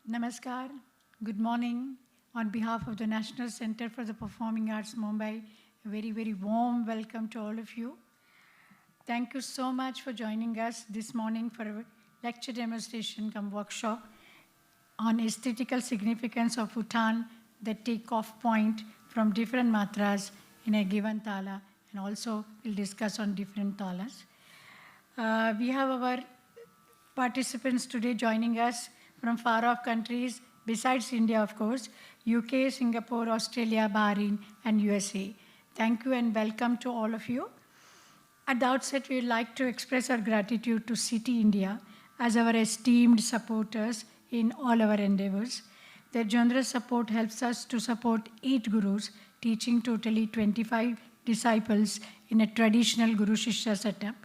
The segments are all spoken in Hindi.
Namaskar, good morning. On behalf of the National Center for the Performing Arts, Mumbai, a very, very warm welcome to all of you. Thank you so much for joining us this morning for a lecture demonstration come workshop on aesthetical significance of Uttan, the take-off point from different matras in a given tala, and also we'll discuss on different talas. We have our participants today joining us from far-off countries, besides India, of course, UK, Singapore, Australia, Bahrain, and USA. Thank you and welcome to all of you. At the outset, we would like to express our gratitude to City India as our esteemed supporters in all our endeavors. Their generous support helps us to support 8 gurus, teaching totally 25 disciples in a traditional Guru Shishya setup.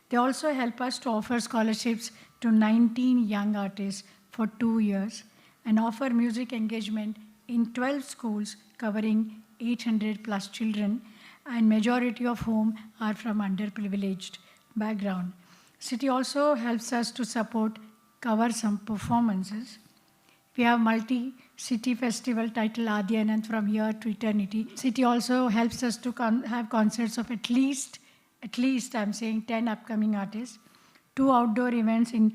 They also help us to offer scholarships to 19 young artists for 2 years and offer music engagement in 12 schools covering 800 plus children, and majority of whom are from underprivileged background. City also helps us to cover some performances. We have multi-city festival titled Adi Anand from here to eternity. City also helps us to have concerts of at least I'm saying 10 upcoming artists, 2 outdoor events in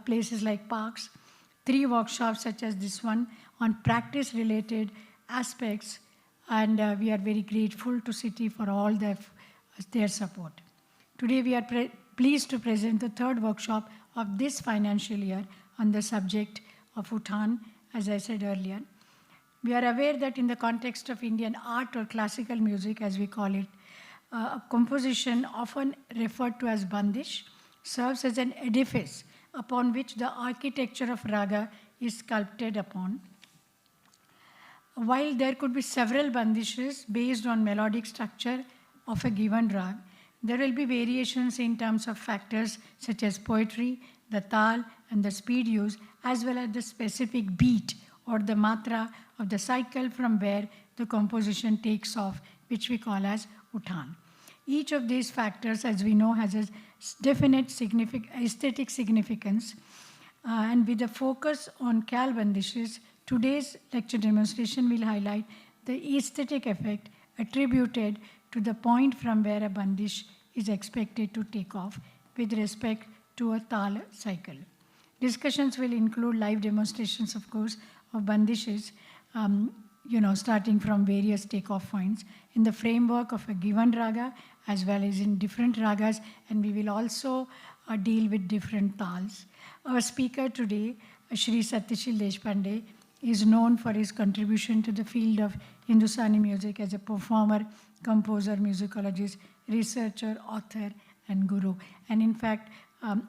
places like parks, 3 workshops such as this one on practice-related aspects, and we are very grateful to City for all their support. Today we are pleased to present the 3rd workshop of this financial year on the subject of Uttan, as I said earlier. We are aware that in the context of Indian art or classical music, as we call it, a composition often referred to as bandish serves as an edifice upon which the architecture of raga is sculpted upon. While there could be several bandishes based on melodic structure of a given rag, there will be variations in terms of factors such as poetry, the tal, and the speed used, as well as the specific beat or the matra of the cycle from where the composition takes off, which we call as Uttan. Each of these factors, as we know, has a definite aesthetic significance. And with a focus on Khyal bandishes, today's lecture demonstration will highlight the aesthetic effect attributed to the point from where a bandish is expected to take off with respect to a tal cycle. Discussions will include live demonstrations, of course, of bandishes, starting from various takeoff points in the framework of a given raga as well as in different ragas, and we will also deal with different tals. Our speaker today, Shri Satyashil Deshpande, is known for his contribution to the field of Hindustani music as a performer, composer, musicologist, researcher, author, and guru. And in fact,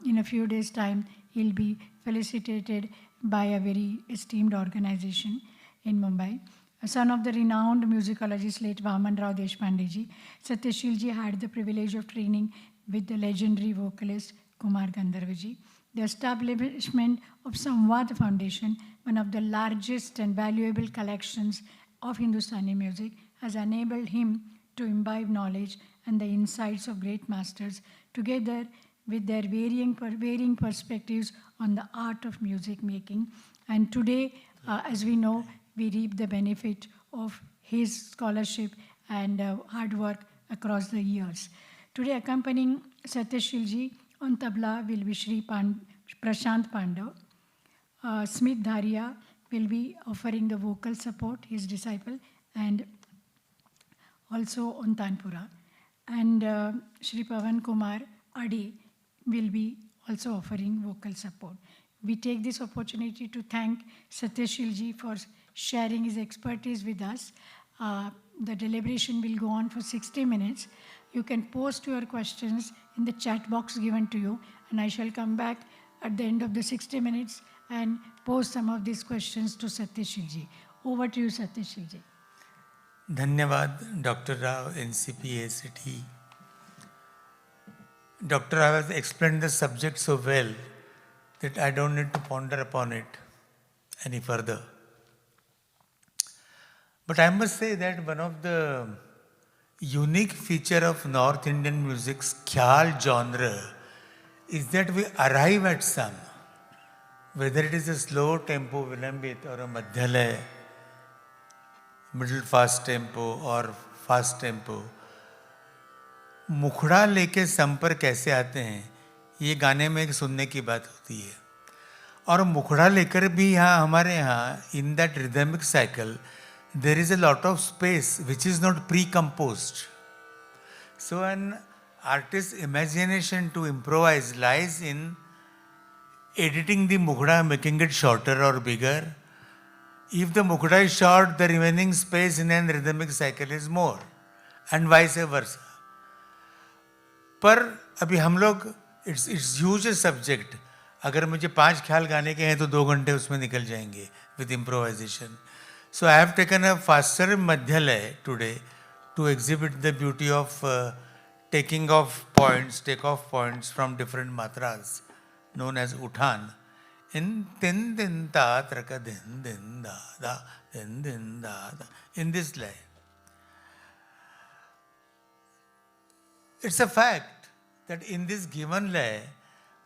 in a few days' time, he'll be felicitated by a very esteemed organization in Mumbai. A son of the renowned musicologist late Vaman Rao Deshpande, Satyashilji had the privilege of training with the legendary vocalist Kumar Gandharvaji. The establishment of Samvad Foundation, one of the largest and valuable collections of Hindustani music, has enabled him to imbibe knowledge and the insights of great masters together with their varying perspectives on the art of music making. And today, as we know, we reap the benefit of his scholarship and hard work across the years. Today, accompanying Satyashilji on tabla will be Shri Prashant Pandav. Smith Dharia will be offering the vocal support, his disciple, and also on tanpura. And Shri Pavan Kumar Adi will be also offering vocal support. We take this opportunity to thank Satyashilji for sharing his expertise with us. The deliberation will go on for 60 minutes. You can post your questions in the chat box given to you, and I shall come back at the end of the 60 minutes and pose some of these questions to Satyashilji. Over to you, Satyashilji. Dhanyavad, Dr. Rao, NCP, ACT. Dr. Rao has explained the subject so well that I don't need to ponder upon it any further. But I must say that one of the unique feature of North Indian music's Khyal genre is that we arrive at some whether it is a slow tempo vilambit or a madhyalaya, middle fast tempo or fast tempo, मुखड़ा लेके सम पर कैसे आते हैं, ये गाने में एक सुनने की बात होती है. और मुखड़ा लेकर भी यहाँ हमारे यहाँ in that rhythmic cycle there is a lot of space which is not pre-composed. So an artist's imagination to improvise lies in editing the mukhda, making it shorter or bigger. If the mukhda is short, the remaining space in an rhythmic cycle is more, and vice versa. पर अभी हम लोग it's huge a subject. अगर मुझे 5 ख्याल गाने के हैं तो 2 घंटे उसमें निकल जाएंगे with improvisation. So I have taken a faster madhyalaya today to exhibit the beauty of taking off points, take off points from different matras known as uthan. In din din da traka din din da da din din da da. In this lay. It's a fact that in this given lay,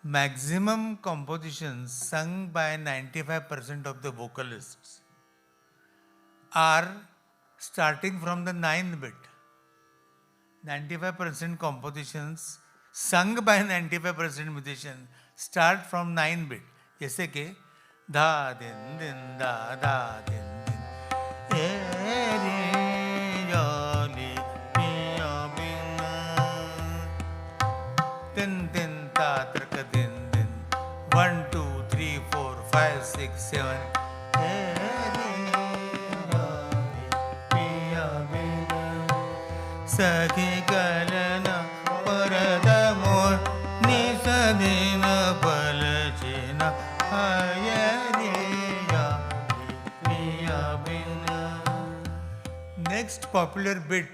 maximum compositions sung by 95% of the vocalists are starting from the 9th bit. 95% compositions sung by 95% musicians start from 9th bit. जैसे कि धा दिन दिन दा दिन दिन ए रे जाली पिया बिना दिन दिन ता तरक दिन दिन 1 2 3 4 5 6 7 ए रे जाली पिया बिना सखी कलना परद मोर निसदिन पलचिना Next popular bit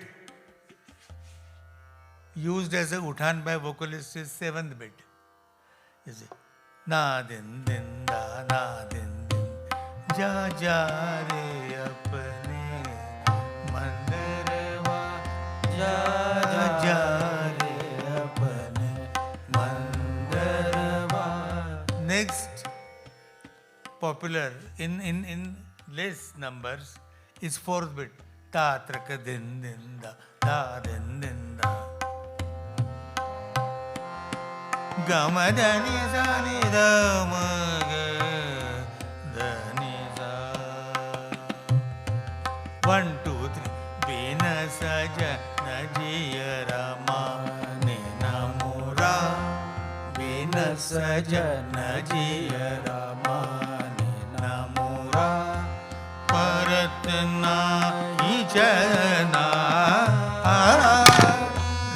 used as a uthan by vocalists is 7th bit. Is it? Na din din da na din din ja ja re apne mandarwa ja ja re apne mandarwa. Next popular in less numbers is 4th bit. Ta traka din din da din din da. Gama da ni sa ni da ma ga da ni sa. 1 2 3 bina saja na jiya rama ni namura bina saja na jiya rama ni namura paratna जना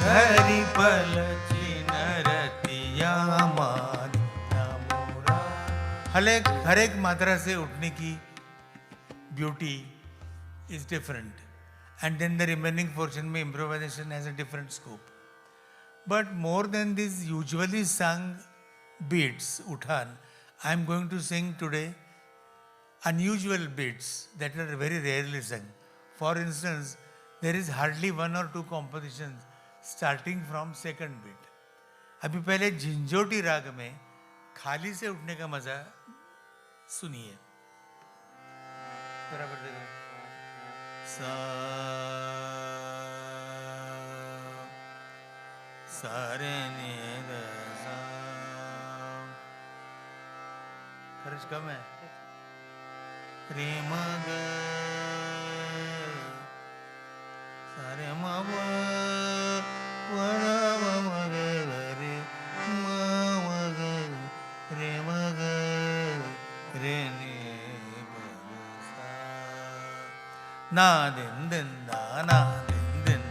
घरी पल चिनरतिया मानी नमूरा. हर एक मात्रा से उठने की beauty is different, and then the remaining portion में improvisation has a different scope. But more than these usually sung beats, uthan, I am going to sing today unusual beats that are very rarely sung. For instance, there is hardly 1 or 2 compositions starting from 2nd beat. अभी पहले झिंझोटी राग में खाली से उठने का मजा सुनिए. बराबर देखो. सा सारे ने द सा. खर्च कम है. रे म ग सारे म व व म म ग रे म म ग रे म ग रे ने ब सा. ना दिन दिन दा ना दिन दिन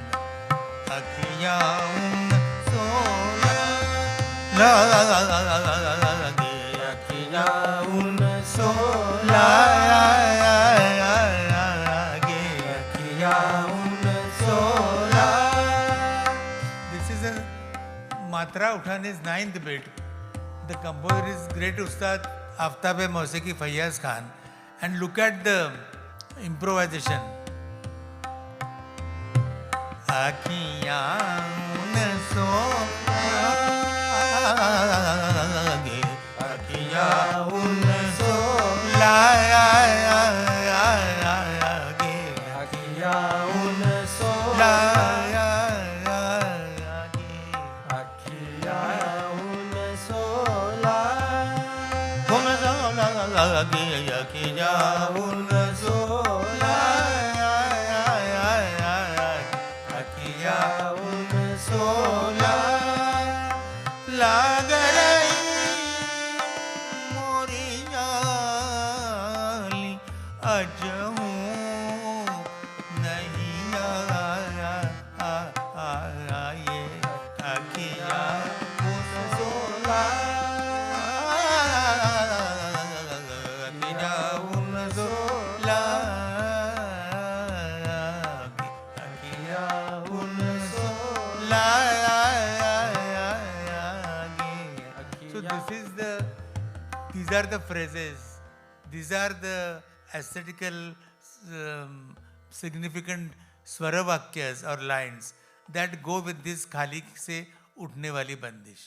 अखियाँ उन सोला लागे अखियाँ उन सोला Matra Uthan is 9th bit. The composer is great Ustad Aftab Moseki Fayyaz Khan. And look at the improvisation. Akhiyan so लागरई मोरी जाली अजहू नहीं आया ये अखिया मुझसोला अखिया मुझसोला अखिया मुझसोला. So these are the phrases, these are the aesthetical significant स्वरवाक्यस और lines that go with this खाली से उठने वाली बंदिश.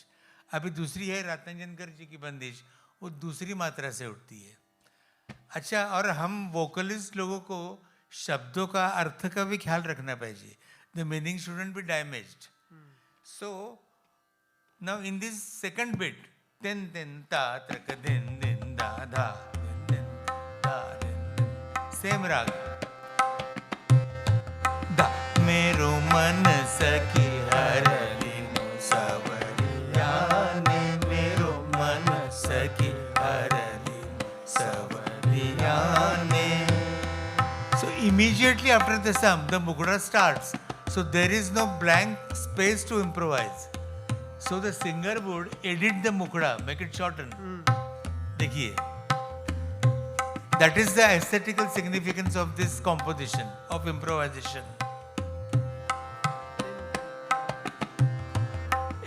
अभी दूसरी है रत्नजनकर जी की बंदिश, वो दूसरी मात्रा से उठती है. अच्छा, और हम वोकलिस्ट लोगों को शब्दों का अर्थ का भी ख्याल रखना चाहिए. The meaning shouldn't be damaged. So now in this second bit, ten ten ta traka din din da da din din da din din, same rag. Da मेरो मन सखी हरलीनो सवरिया ने, मेरो मन सखी हरलीनो सवरिया ने. So immediately after the sum, the mukda starts. So there is no blank space to improvise. So the singer would edit the mukda, make it shorten. देखिए, that is the aesthetical significance of this composition, of improvisation.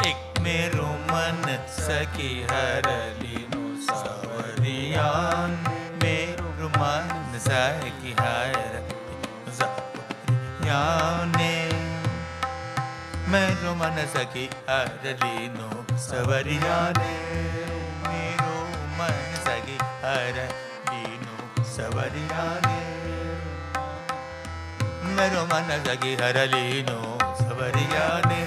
एक मेरो मन सखी हरलीनो सवरिया, मेरो मन सखी हरलीनो सवरिया ने, मेरो मन सखी हरलीनो सवरिया ने, मेरो मन सखी हरलीनो सवरिया ने, मेरो मन सखी हरलीनो सवरिया ने,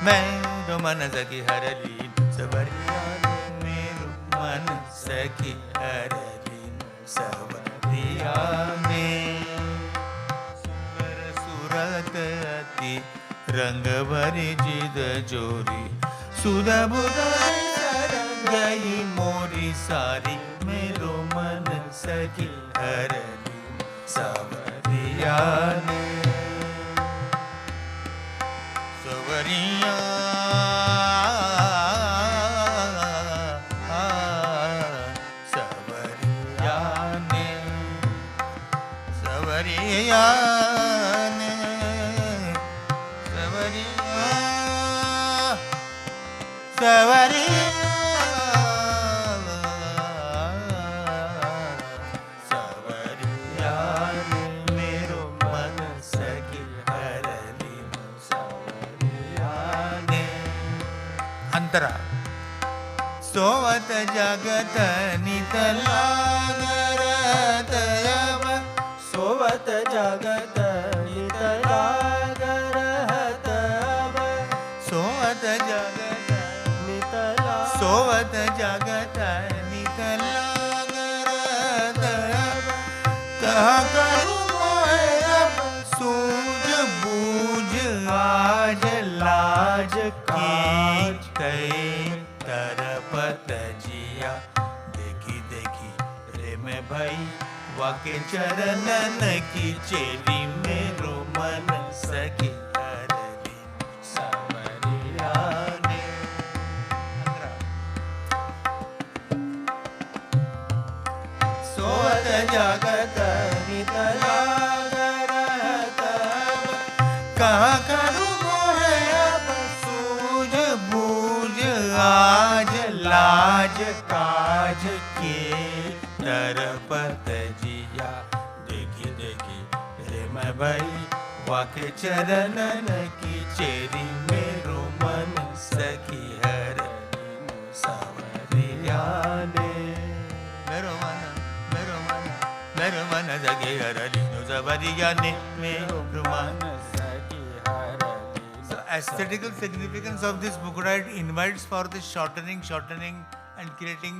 मेरो मन सखी हरलीनो सवरिया ने, मेरो मन सखी हरलीनो सवरिया ने. अति रंग भरी जिद जोरी, सुधा बुधा गई मोरी सारी, मेरो मन सखी हरली सवरिया ने. सवरिया सवरिया ने, सवरिया सवरिया मेरो मन सखी हरलीनो सवरिया ने. अंतरा. सोवत जगत नितलागरत अब, सोवत जगत नितलागरत अब, सोवत जगत सोवत जगत नितलागरत अब, कहाँ करूँ मैं अब सूझ बूझ आज लाज की कई तरपत जिया. देखी देखी रे मैं भाई वाके चरणन की चेली, मेरो मन सखी हरली सवरिया ने. सोवत जगत नितलागरत अब, कहाँ करूँ मोहे अब सूझ बूझ आज लाज काज के तरपत जिया. देखी देखी रे मैं भाई वाके चरणन की चेरी, मेरो मन सखी हरलीनो सवरिया ने. मेरो मन सखी हरलीनो सवरिया ने, मेरो मन सखी हरलीनो. So aesthetical significance of this mukda, it invites for this shortening and creating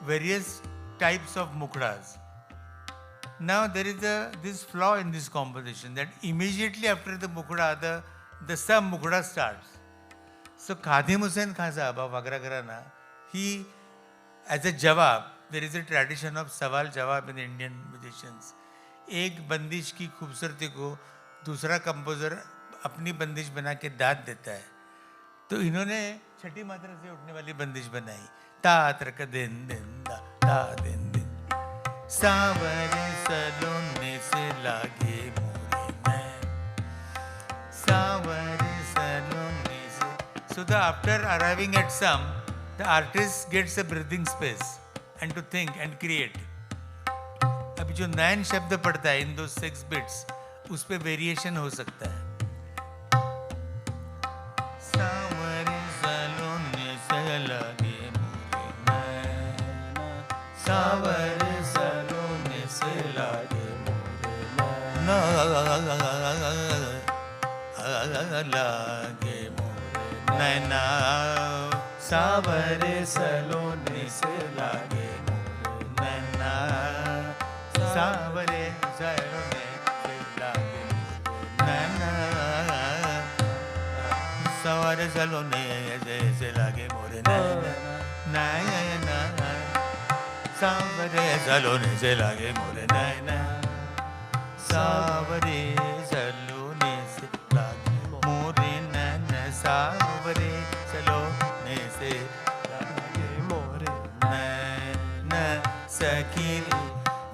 various types of mukdas. Now there is this flaw in this composition, that immediately after the mukda, the sub mukda starts. So Khadim Hussain Khan Sahab of Agra Gharana, he, as a jawab, there is a tradition of सवाल जवाब in Indian musicians. एक बंदिश की खूबसूरती को दूसरा कंपोजर अपनी बंदिश बना के दाद देता है, तो इन्होंने छठी मात्रा से उठने वाली बंदिश बनाई, ता तरक दिन दिन दा ता दिन दिन, सावरे सलोने से लागे मोरे नैन, सावरे सलोने से. So the after arriving at some, the artist gets a breathing space and to think and create. अभी जो नैन शब्द पड़ता है इन दो 6 बिट्स, उस पे वेरिएशन हो सकता है. सावरे सलोने से लागे मोरे नैन, सावरे सलोने से लागे मोरे नैन, लागे मोरे नैना, सावरे सलोने से लागे मोरे नैना, सावरे सलोने से लागे नैना, सावरे सलोने से लागे मोरे नैना, नैना, सावरे सलोने से लागे मोरे नैना, सावरे सलोने से लागे मोरे नैना, सावरे सलोने से लागे मोरे नैना, सखी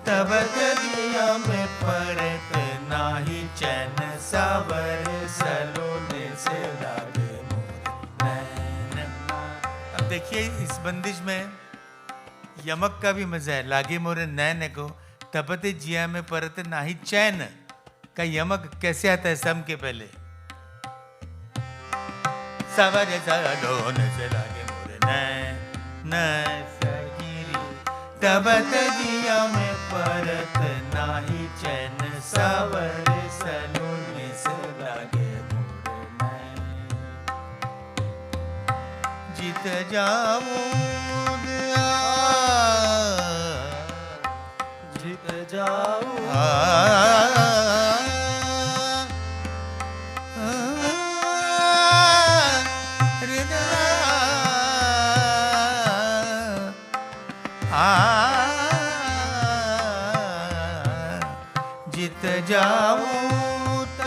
तब दरिया में परत नाही चैन, सावरे सलोने से लागे मोरे नैना. अब देखिए इस बंदिश में यमक का भी मजा है. लागे मोरे नैन को तपते जिया में परत नाही चैन का यमक कैसे आता है सम के पहले. सावरे सलोने से लागे मोरे नैन, सखीरी तबत दिया में परत नाही चैन, सावरे सलोने से लागे मोरे नैन. जीत जाऊं जीत जाऊं जीत जाऊं त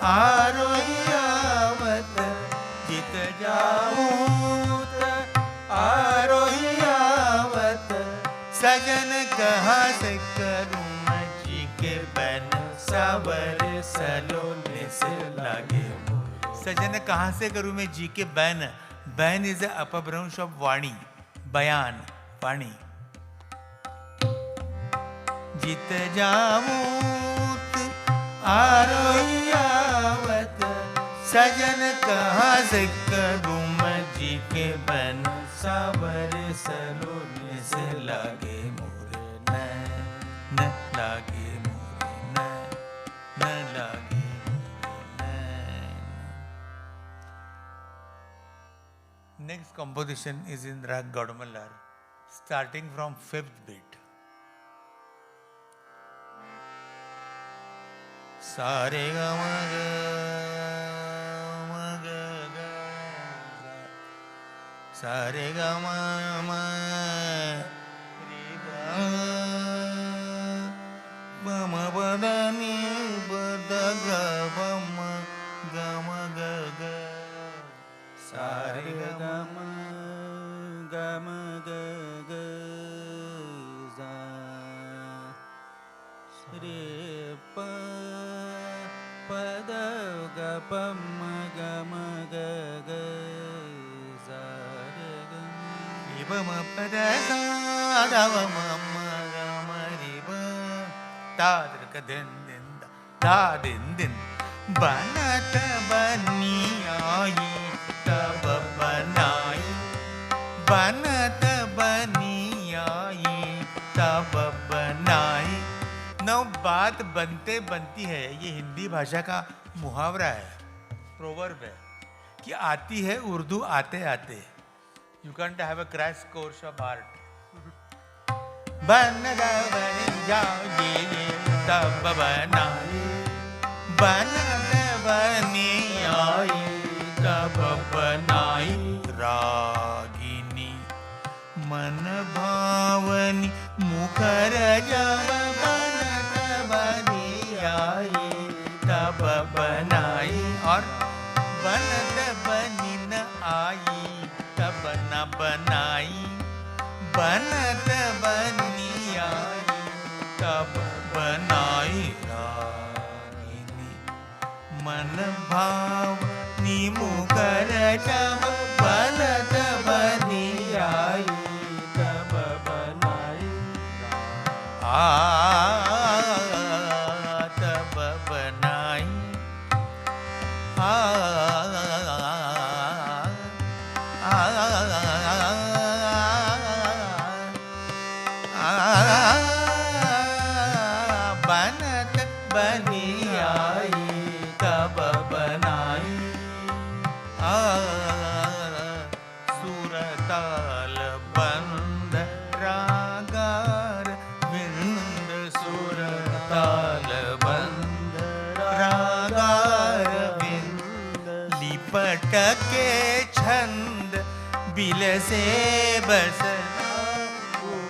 आरोह्यावत, जीत जाऊं त आरोह्यावत, सजन कहाँ से करूं मैं जी के बैन, सावरे सलोने से लागे मोरे. सजन कहाँ से करूं मैं जी के बैन. बैन इज अ अपभ्रंश ऑफ वाणी, बयान, वाणी. जीत जाऊं आरोह्यावत, सजन कहाँ से करूं मैं जी के बन, सावरे सलोने से लागे मोरे नैन, लागे मोरे नैन, लागे मोरे नैन. Next composition is in Rag Gaudamallar, starting from 5th beat. सारे ग म ग ग, सारे ग म रे ग, ब म प द नि प द ग प म ग म ग ग, सारे ग म ग म ग ग, रे प पद ग प म ग म ग ग, सा रे ग रे प म प द सा द व म म ग म रे प, ता द क दिन दिन दा दिन दिन, बनत बनी आई तब बनाई, बनत बनी आई तब बनाई. नौ बात बनते बनती है, ये हिंदी भाषा का मुहावरा है, प्रोवर्ब है कि आती है उर्दू आते आते. You can't have a crash course of art. बन जाओ तब बनाई, बन बनी आई तब बनाई. बनाई रागिनी मन भावनी मुखर जब बनत बनी आई तब बनाई और बनत बनी न आई तब न बनाई बनत बनी आई तब बनाई रागिनी मन भावनी मुखर जब बनत बनी आई तब बनाई तब बनाई बनत बनी आई तब बनाई सुरताल बंद रागार विंद सुरताल बंद रागार विंद लिपट के छंद बिल से बस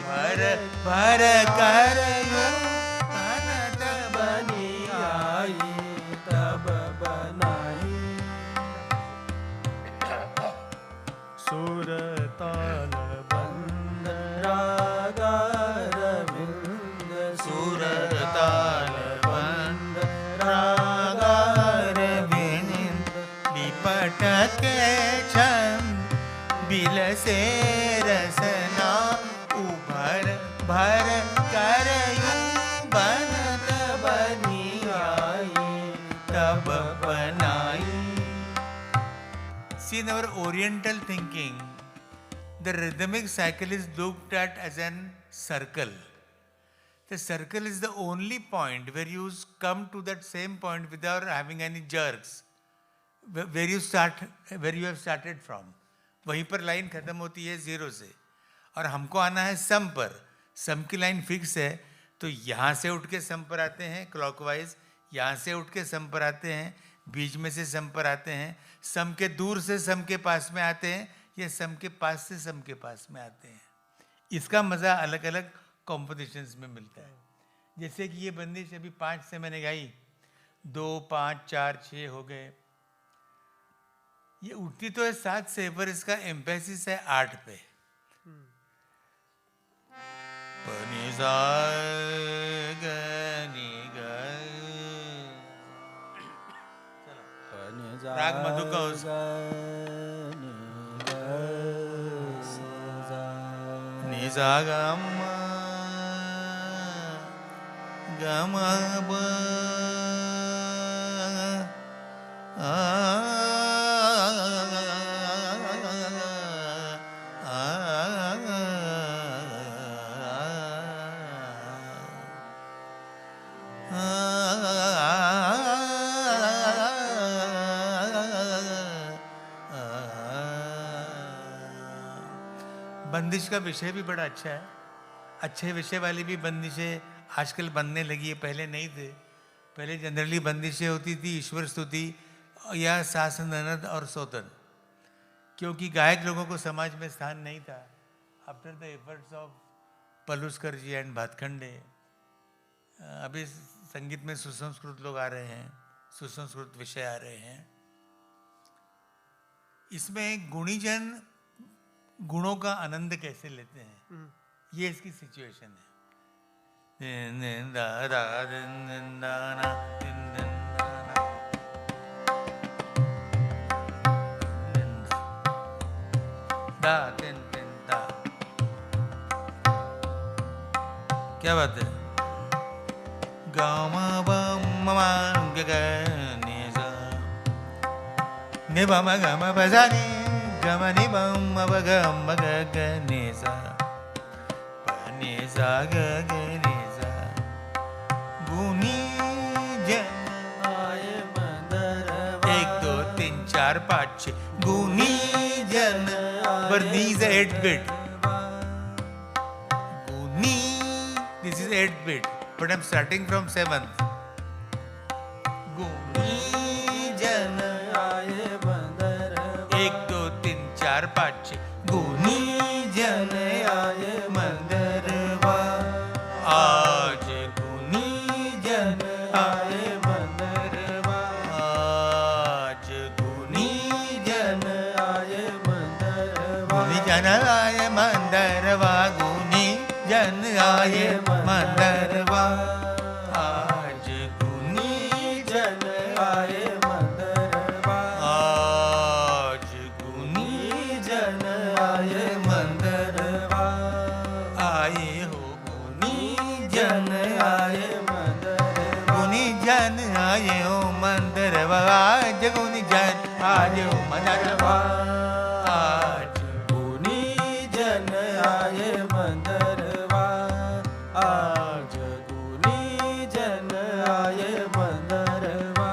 भर भर कर बनत बनी आई तब बनाई सुरताल बंद रागार विंद सुरताल बंद रागार विंद लिपट के छंद बिल से रसना उभर भर कर बनत बनी आई तब बनाई. See, in our Oriental thinking, the rhythmic cycle is looked at as an circle. The circle is the only point where you come to that same point without having any jerks. Where you have started from. वहीं पर लाइन खत्म होती है जीरो से और हमको आना है सम पर. सम की लाइन फिक्स है तो यहाँ से उठ के सम पर आते हैं क्लॉकवाइज, यहाँ से उठ के सम पर आते हैं, बीच में से सम पर आते हैं, सम के दूर से सम के पास में आते हैं या सम के पास से सम के पास में आते हैं. इसका मज़ा अलग अलग कॉम्पोजिशंस में मिलता है. जैसे कि ये बंदिश अभी 5 से मैंने गाई, 2 5 4 6 हो गए. ये उठती तो है 7 से पर इसका एम्फेसिस है 8 पे. पनि सा ग नि ग. राग मधु का नि सा ग म ब बंदिश का विषय भी बड़ा अच्छा है. अच्छे विषय वाली भी बंदिशें आजकल बनने लगी है, पहले नहीं थे. पहले जनरली बंदिशें होती थी ईश्वर स्तुति या सास ननद और सौतन, क्योंकि गायक लोगों को समाज में स्थान नहीं था. After the efforts of Paluskar ji and Bhatkhande अभी संगीत में सुसंस्कृत लोग आ रहे हैं, सुसंस्कृत विषय आ रहे हैं. इसमें गुणीजन गुणों का आनंद कैसे लेते हैं, ये इसकी सिचुएशन है. क्या बात है. गामा बम ग ग नि सा नि ब म ग म ब सा नि ग म नि ब म ब ग म ग ग नि सा प नि सा ग ग नि सा. गुनी जन आए मंदर 1 2 3 4 5 6 गुनी जन. But these are 8 bit. Guni, this is 8 bit. But I'm starting from 7th. Guni jan aaye bandar 1 2 तीन चार पाच छे गुणी जन आए मंदरवा आज गुणी जन आए मंदरवा आज गुणी जन आए मंदरवा गुणी जन आए मंदरवा गुणी जन आए मंदरवा आज गुणी जन आए मंदरवा आज गुणी जन आए मंदरवा आए हो गुणी जन आए मंदरवा गुणी जन आए हो मंदरवा आज गुणी जन आए हो मंदरवा आज गुणी जन आए मंदरवा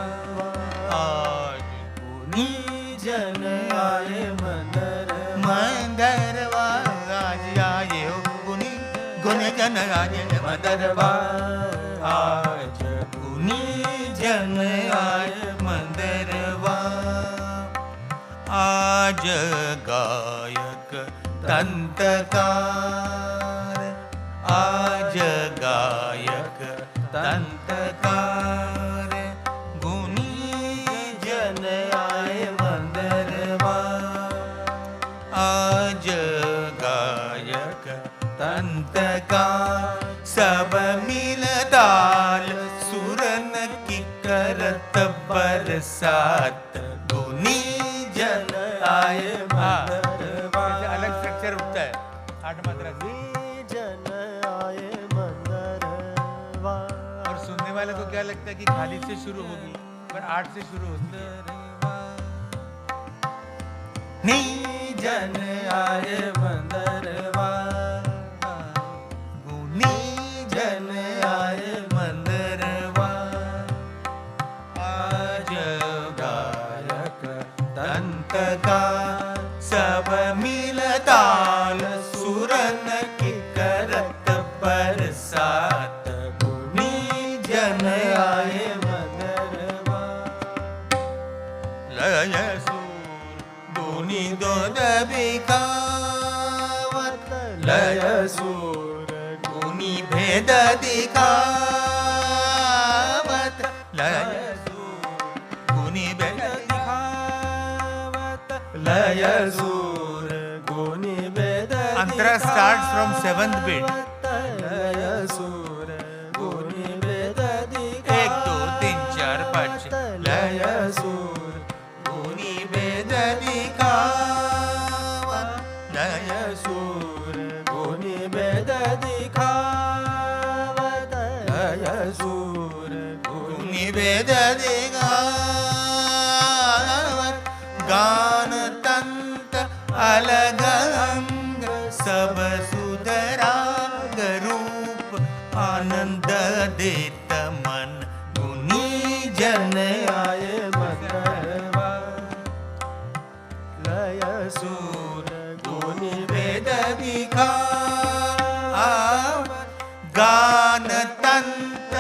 आज गुणी जन आए मंदरवा आज गुणी जन आए मंदरवा आज आए हो गुणी गुणी जन आए मंदरवा आज गुणी जन आए मंदरवा आज गायक तंतकार आज गायक तंतकार गुणी जन आए मंदरवा आज गायक तंतकार सब मिल ताल सुरन की करत बरसात गुणी जन आए मंदरवा अलग स्ट्रक्चर उठता है 8 मात्रा से जन आए मंदरवा और सुनने वाले को क्या लगता है कि खाली से शुरू होगी पर 8 से शुरू होती है नी जन आए मंदरवा गुनी जन आए मंदरवा आज गायक दंतका सब मिल ताल सुरन की करत बरसात गुनी जन आए मंदरवा लय सूर गुनी दो दबिकावत लय सूर गुनी भेद दिखावत लय सूर गुनी भेद दिखावत लय सूर गुनी वेद अंतरा starts from 7th beat लय सूर गुनी वेद 1 2 3 4 5 लय सूर गुनी भेद दिखावत लय सूर गुनी वेद दिखावत लय सूर गुनी भेद दिखावत गान तंत अलग अंग सब सुधराग रूप आनंद देत मन गुनी जन आए मंदरवा लय सूर गुनी वेद दिखावत गान तंत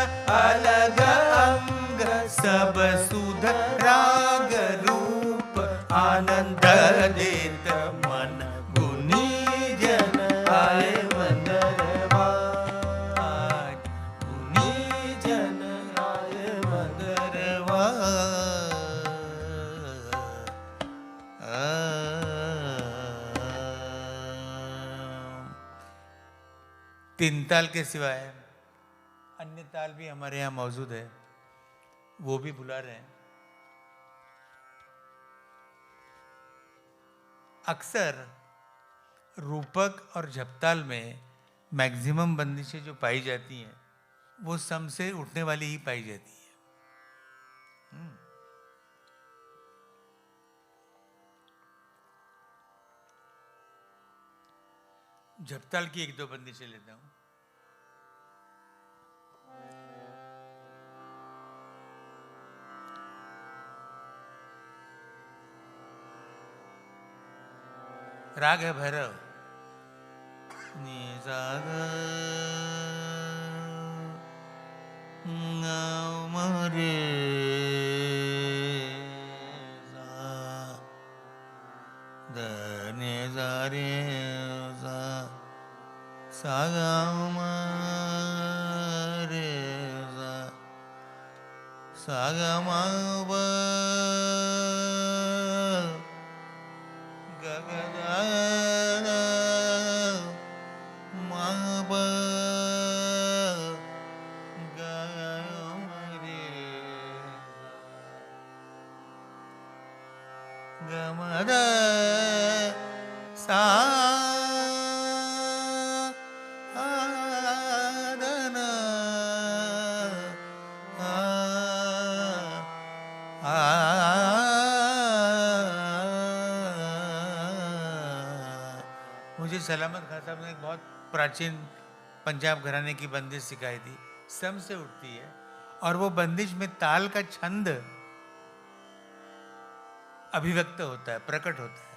अलग अंग सब सुध राग रूप आनंद देत मन गुनी जन आए मंदरवा आज गुनी जन आए मंदरवा तीन ताल के सिवाय अन्य ताल भी हमारे यहाँ मौजूद है वो भी बुला रहे हैं अक्सर रूपक और झपताल में मैक्सिमम बंदिशें जो पाई जाती हैं वो सम से उठने वाली ही पाई जाती है झपताल की 1-2 बंदिशें लेता हूं राग है भैरव नी सा ग म रे सा द ने सा रे सा सा ग म रे सा सा ग म प ग ग ग म प ग म रे ग म द सा आ द न आ मुझे सलामत खान साहब ने एक बहुत प्राचीन पंजाब घराने की बंदिश सिखाई थी, सम से उठती है और वो बंदिश में ताल का छंद अभिव्यक्त होता है, प्रकट होता है।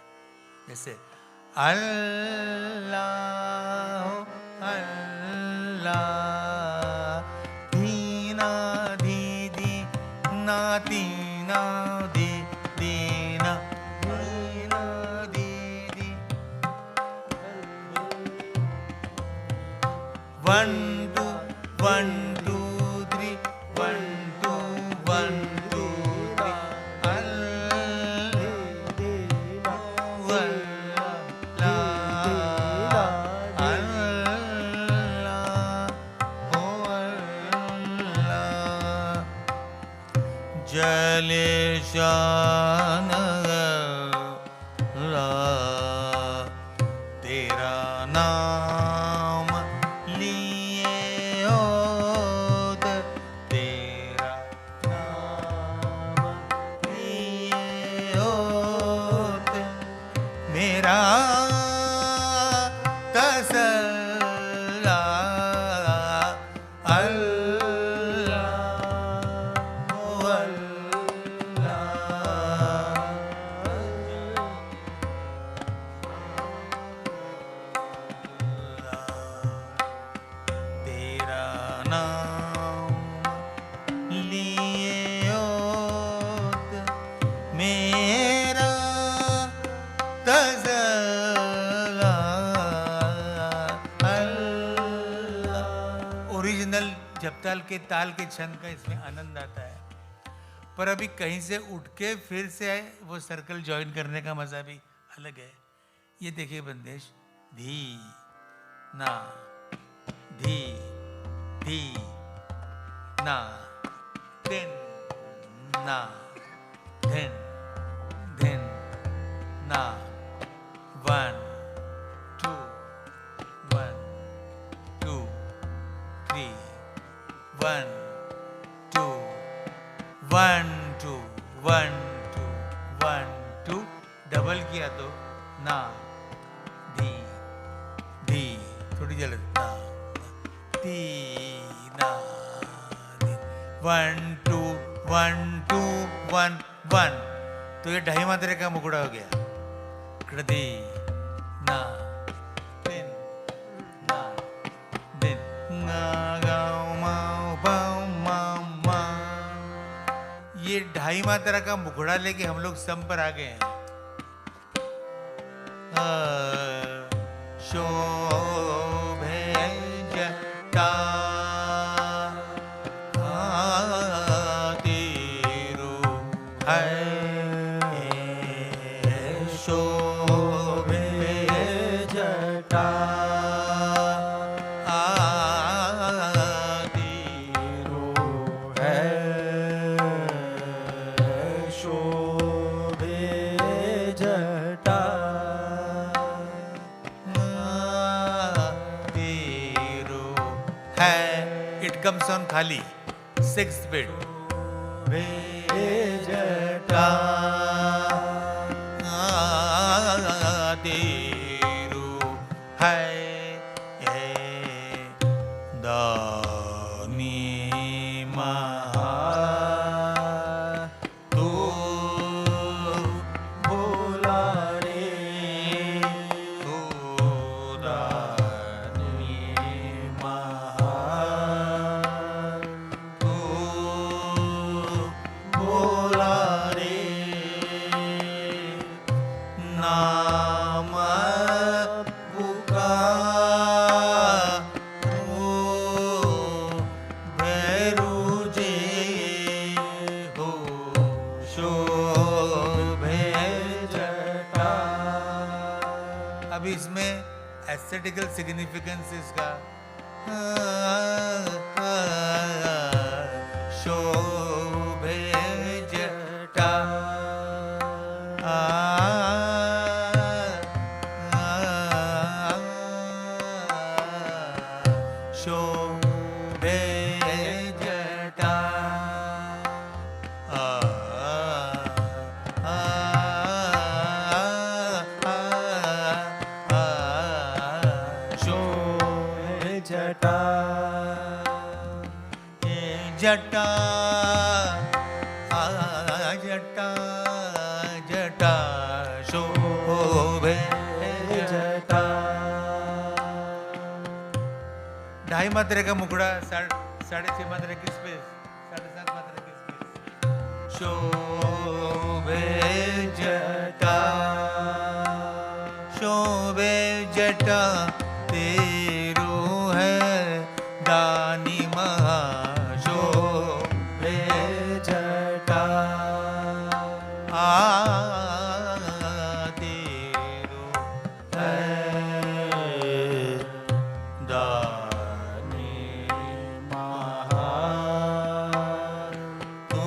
जैसे अल्लाह अल्लाह दीना दी दी ना दीना दी दीना दीना दी दी 1 2 1 2 3 1 2 1 2 जले शान तेरा नाम लिए होत तेरा नाम लिए होत मेरा तसल्ला तेरा नाम लिए होत मेरा तसल्ला ओरिजिनल जपताल के ताल के छंद का इसमें आनंद आता है, पर अभी कहीं से उठ के फिर से वो सर्कल ज्वाइन करने का मजा भी अलग है। ये देखिए बंदिश धी ना धी धी ना दिन ना धिन धिन ना 1 2 1 2 3 1 2 1 2 1 2 1 2 डबल किया तो ना धी धी थोड़ी जल्दी ना धी ना 1 2 1 2 1 1 तो ये ढाई मात्रे का मुकुड़ा हो गया। कृति ना दिन ना दिन ना गाओ माओ पाओ माओ मा, ये ढाई मात्रा का मुखड़ा लेके हम लोग सम पर आ गए हैं। शोभे जटा तेरू है शोभे जटा तेरू है शोभे जटा तेरू है। इट कम्स ऑन खाली 6th beat जटा तेरू है दानी महा तू बोला रे तू दानी महा तू बोला रे ना नाम पुकारो भैरू जी हो शोभे जटा। अभी इसमें एस्थेटिकल सिग्निफिकेंस इसका शोभे जटा शोभे जटा शोभे जटा जटा जटा जटा शोभे जटा। ढाई मात्रा का मुखड़ा, 6.5 मात्रा की स्पेस, 7.5 मात्रा की स्पेस। शोभे जटा शोभे जटा तेरो है दानी महा शोभे जटा तेरो है दानी महा तू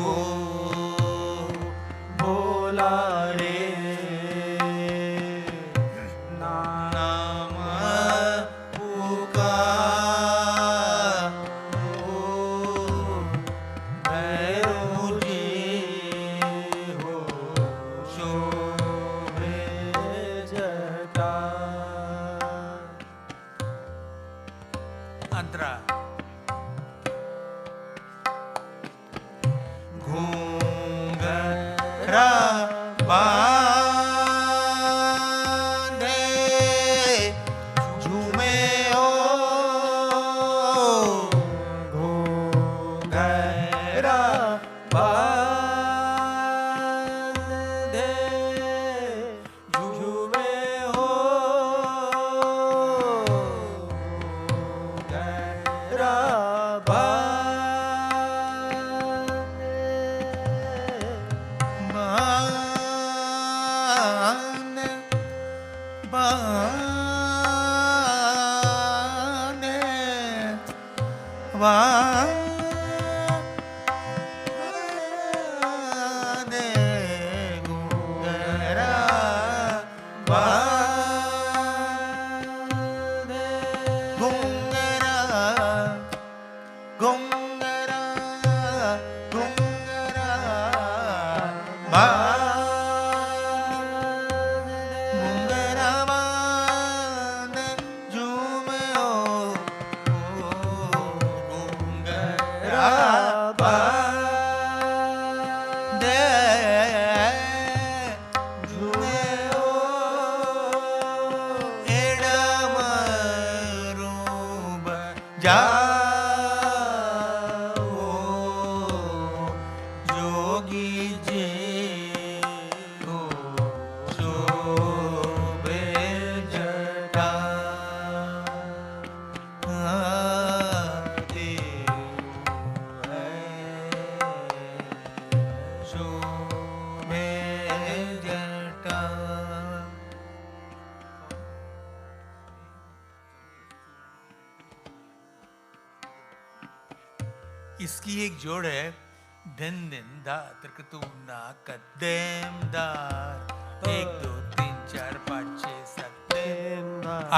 भोला रे नाम पुकारो भैरू जी हो शोभे जटा। अंतरा घूंघरा बांधे झूमे ओ घूंघरा बांधे झूमे हो घूंघरा बांधे घूंघरा बांधे घूंघरा घूंघरा घूंघरा घूंघरा बांधे झूमे ओ घूंघरा बांधे झूमे ओ एडमरूब जाओ जोगी जी हो शोभे जटा शोभे जटा। इसकी एक जोड़ है दिन दिन दा तू ना कदम दार 1 2 3 4 5 6 7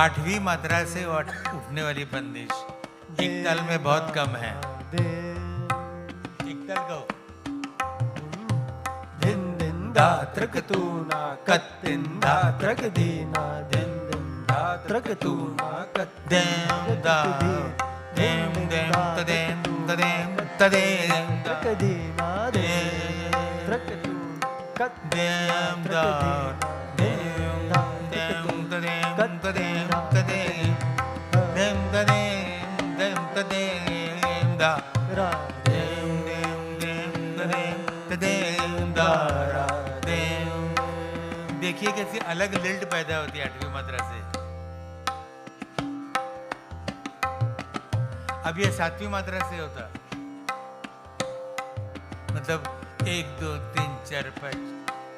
8वीं मात्रा से उठने वाली बंदिश एक ताल में बहुत कम है। एक ताल गाओ। दिन दिन दात्रक तू ना कत्तिन दात्रक दीना दिन दिन दात्रक तू ना देम दा देम देम तदेम तदेम तदेम दात्रक दीना दात्रक तू देम दा देम देम तदेम तदेम तदेम देम तदेम देम तदेम दा देम देम देम तदेम तदेम दा देम। देखिए कैसे अलग लिल्ट पैदा होती है 8वीं मात्रा से। अब ये 7वीं मात्रा से होता, मतलब 1 2 3 4 5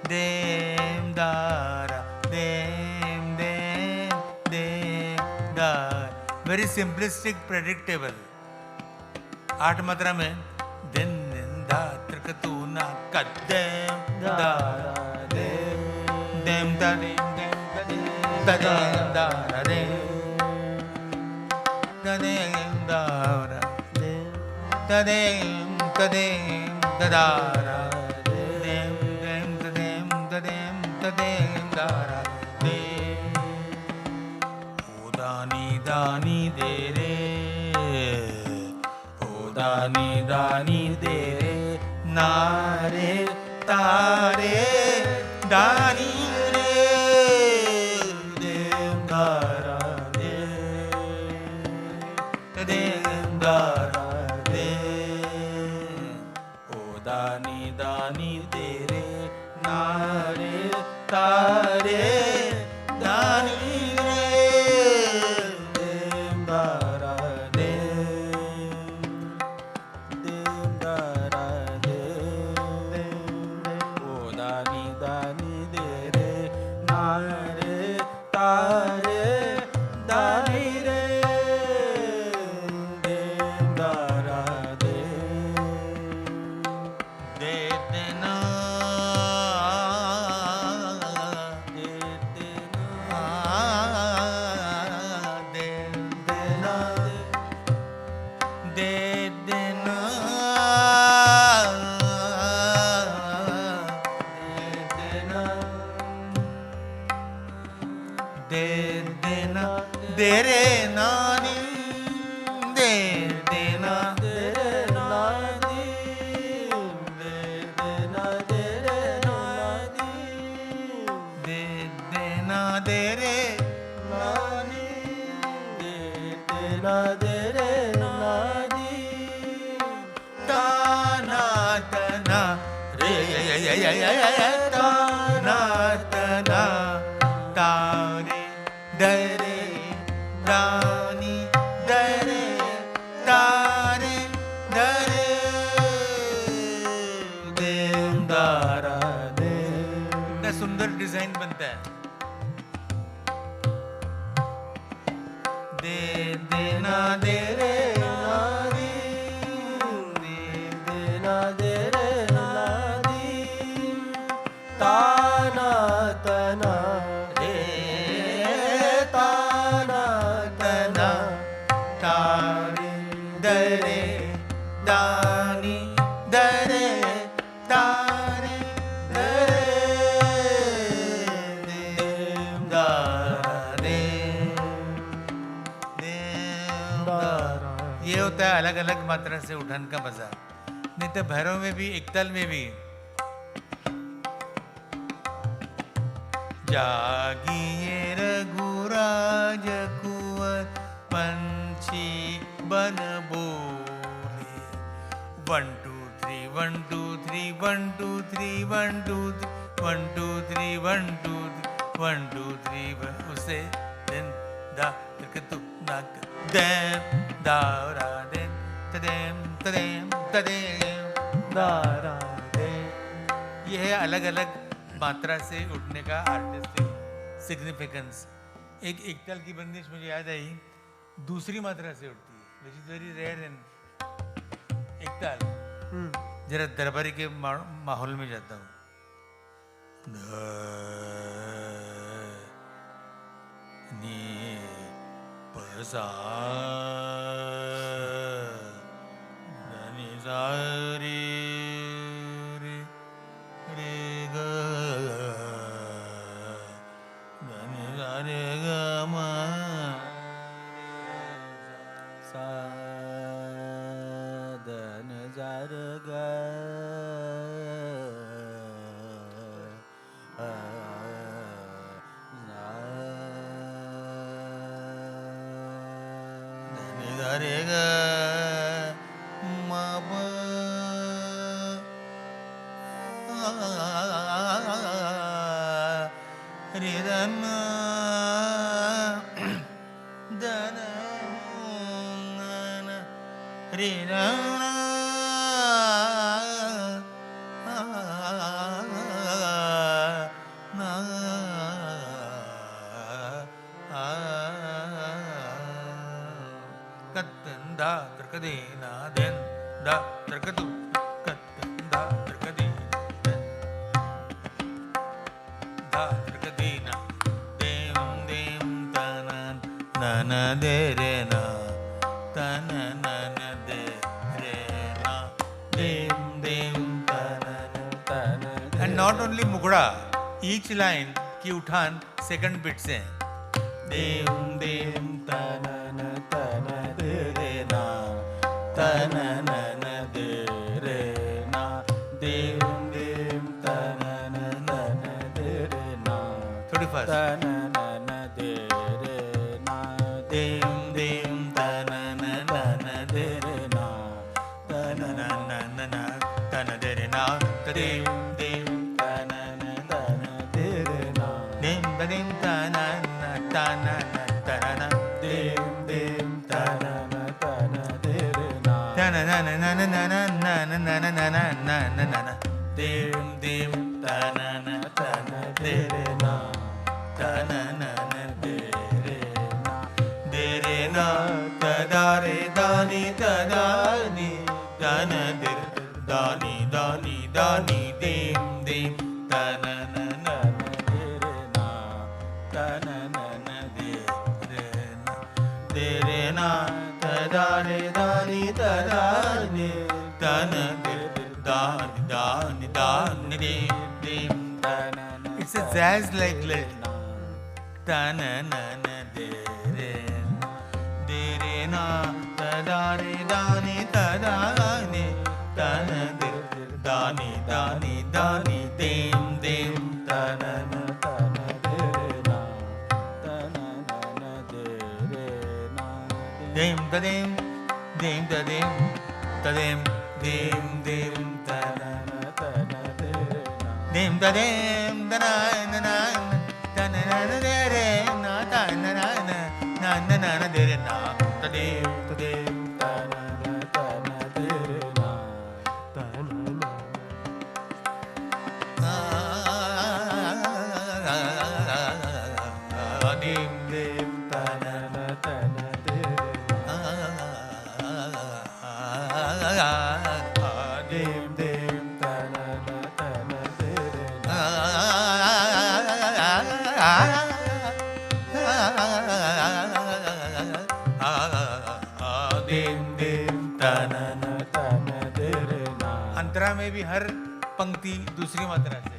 देम दारा देम देम देम दार, वेरी सिंपलिस्टिक प्रेडिक्टेबल। 8 मात्रा में दिन दिन दा त्रिकतूना कद्देम दारा देम देम देम देम दारा देम तदेम दारा तदेम तदेम दारा देम देम तदेम तदेम तदेम दारा दे। ओ दानी दानी दे रे, ओ दानी दानी दे रे, नारे तारे दानी रे देम दारा दे देम दारा दे। ओ दानी दानी दे रे, नारे तारे दानी रे देम दारा दे देम दारा दे। ओ दानी दानी दे रे, नारे तारे दानी रे देम दारा दे दे देना दे देना दे देना दे देना दे देना दे रे नानी दे देना दे रे नानी दे देना दे रे नानी दे देना दे रे नानी दे देना दे रे नानी। ताना तना रे ताना तना तारे दरे दानी दरे तारे दरे देम दारा दे। कितना सुंदर डिजाइन बनता है। दे देना दे रे नानी दे देना दे रे नानी। ताना तना रे ताना तना तारे दरे दानी दरे तारे दरे देम दारा दे देम दारा। ये होता है अलग अलग मात्रा से उठन का मजा। नहीं तो भैरव में भी, एकताल में भी जागिए रघुराज कुंवर पंछी बन बोले। 1 2 3 1 2 3 1 2 3 1 2 1 2 3 1 2 1 2 3 उसे दिन दा तू नाक देम दारा देम तदेम तदेम तदेम दारा दे। ये है अलग अलग मात्रा से उठने का आर्टिस्टिक सिग्निफिकेंस। एक एकताल की बंदिश मुझे याद आई, दूसरी मात्रा से उठती है, which is very rare in Ektal. जरा दरबारी के माहौल में जाता हूँ। नी पसा नी सा रे रे रे ग नी सा रे ग म सा द न जा रे ग And not only Mugda, each line की उठान second beat से है. देम देम तनन तन दे रे ना तनन दे रे ना देम देम तनन तन दे रे ना. थोड़ी फास्ट. तनन दे रे ना देम देम तनन तन दे रे ना तनन तन दे रे ना देम देम तनन तन दे रे ना देम देम तनन तनन तनन देम देम तनन तन दे रे ना तनन देम देम तनन तन दे रे ना तनन दे रे ना तदा रे दानी तदानी तन दे दानी दानी दानी देम देम तनन दे रे ना तनन दे रे ना तदा रे दानी तदानी तन दे दानी दानी दानी देम तनन. It's a jazz like तनन दे रे ना तदा रे दानी तदानी तन दे दानी दानी दानी देम देम तनन तन दे रे ना तनन दे रे ना देम तदेम देम तदेम तदेम देम देम तनन तन दे रे ना देम तदेम तनन तनन दे रे ना तनन नन दे रे ना तदेम तदेम तनन तन दे रे ना तनन देम देम तनन तन दे रे ना देम देम तनन तन दे रे ना देम देम तनन तन दे रे ना. अंतरा में भी हर पंक्ति दूसरी मात्रा से.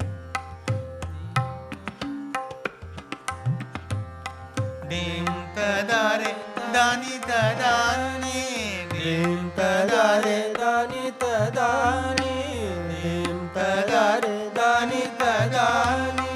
देम तदारे दानी तदानी देम तदारे दानी तदानी देम तदारे दानी तदानी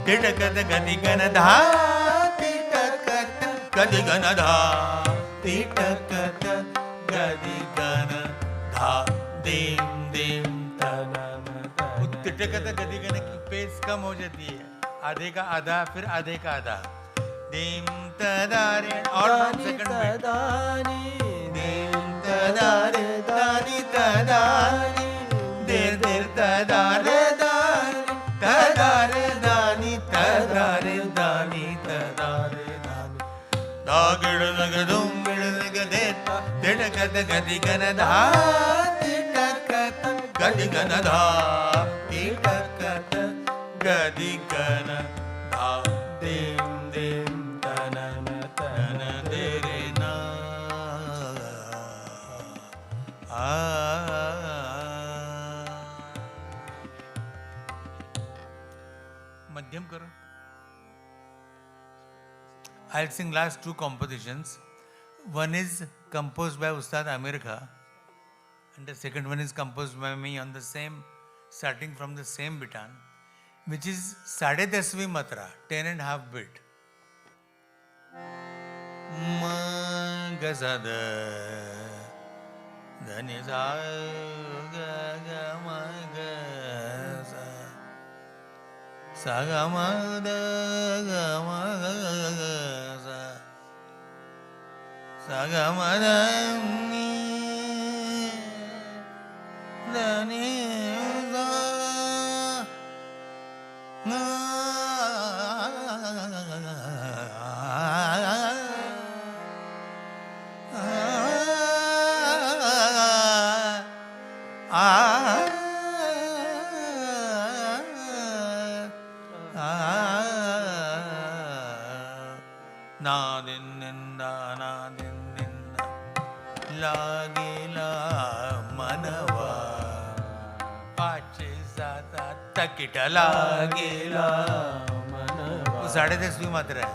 तिटकत गति गण धा तिटकत गति गण धा तिटकत गति गण धा देम देम तनन. तिटकत गति गण की पेस कम हो जाती है, आधे का आधा फिर आधे का आधा. देम तदारे और सेकंड में देम तदारे धा गिड़ नग धूम गिड़ नग देता तिटकत गति गन धा तिटकत गति गन धा तिटकत गति गन धा दीम दीम तनन तन तेरे ना मध्यम करो. I'll sing last two compositions. One is composed by Ustad Amir Khan, and the second one is composed by me on the same, starting from the same bitan, which is 10.5वीं matra, 10.5 beat. Ma ga sa da da ni sa ga ga ma ga sa sa ga ma da ga ma ga sa sa ga ma da ni da ni sa na तकिट लागेला मनवा 10.5वीं मात्रा है.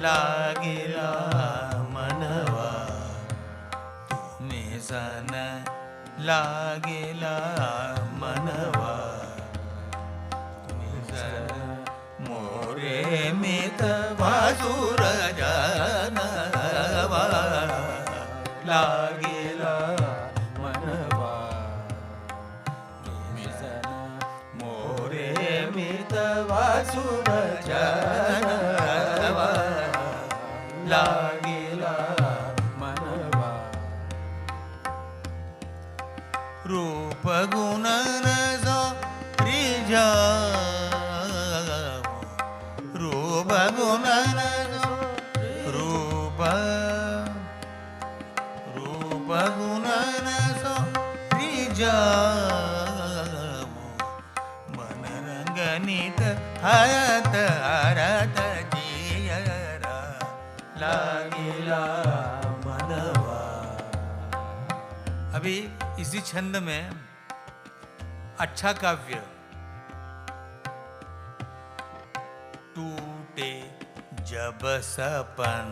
लागेला मनवा तुम्हें सन लागेला मनवा तुम्हें सन मोरे मित वासुर जानवा लागेला मनवा मोरे मित वासुर जानवा लागेला मनवा रूप गुण रसो त्रिजा रूप गुण रसो रूप रूप गुण रसो त्रिजा मन रंगनित हरत हरत जियरा लागेला मनवा अभी इसी छंद में अच्छा काव्य टूटे जब सपन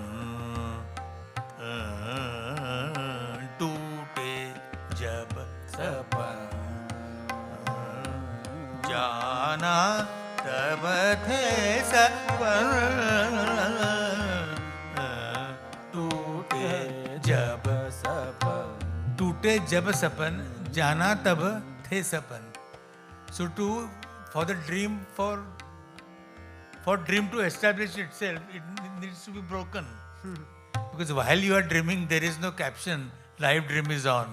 टूटे जब सपन जाना तब थे सपन टूटे जब सपन टूटे जब सपन जाना तब थे सपन. So to for the dream for dream to establish itself, it needs to be broken. Because while you are dreaming, there is no caption. Live dream is on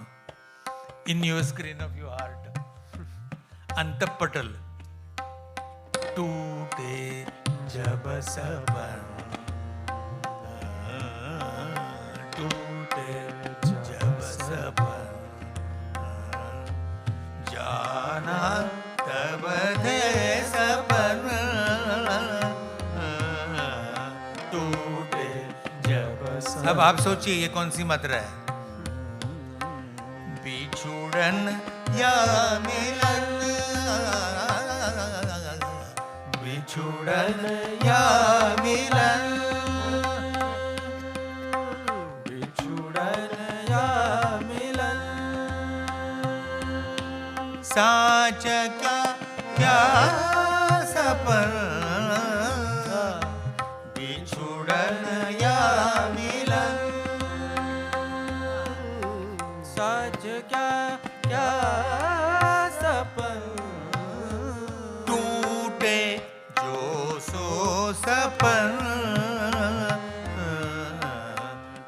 in your screen of your heart. Antapatal. टूटे जब सपन टूटे जब सपन जाना तब थे सपन टूटे जब सपन. अब आप सोचिए ये कौन सी मात्रा है. बिछुड़न या मिलन बिछुड़न या मिलन बिछुड़न या मिलन साच क्या क्या सपन बिछुड़न या मिलन सच क्या क्या सपन टूटे जो सो सपन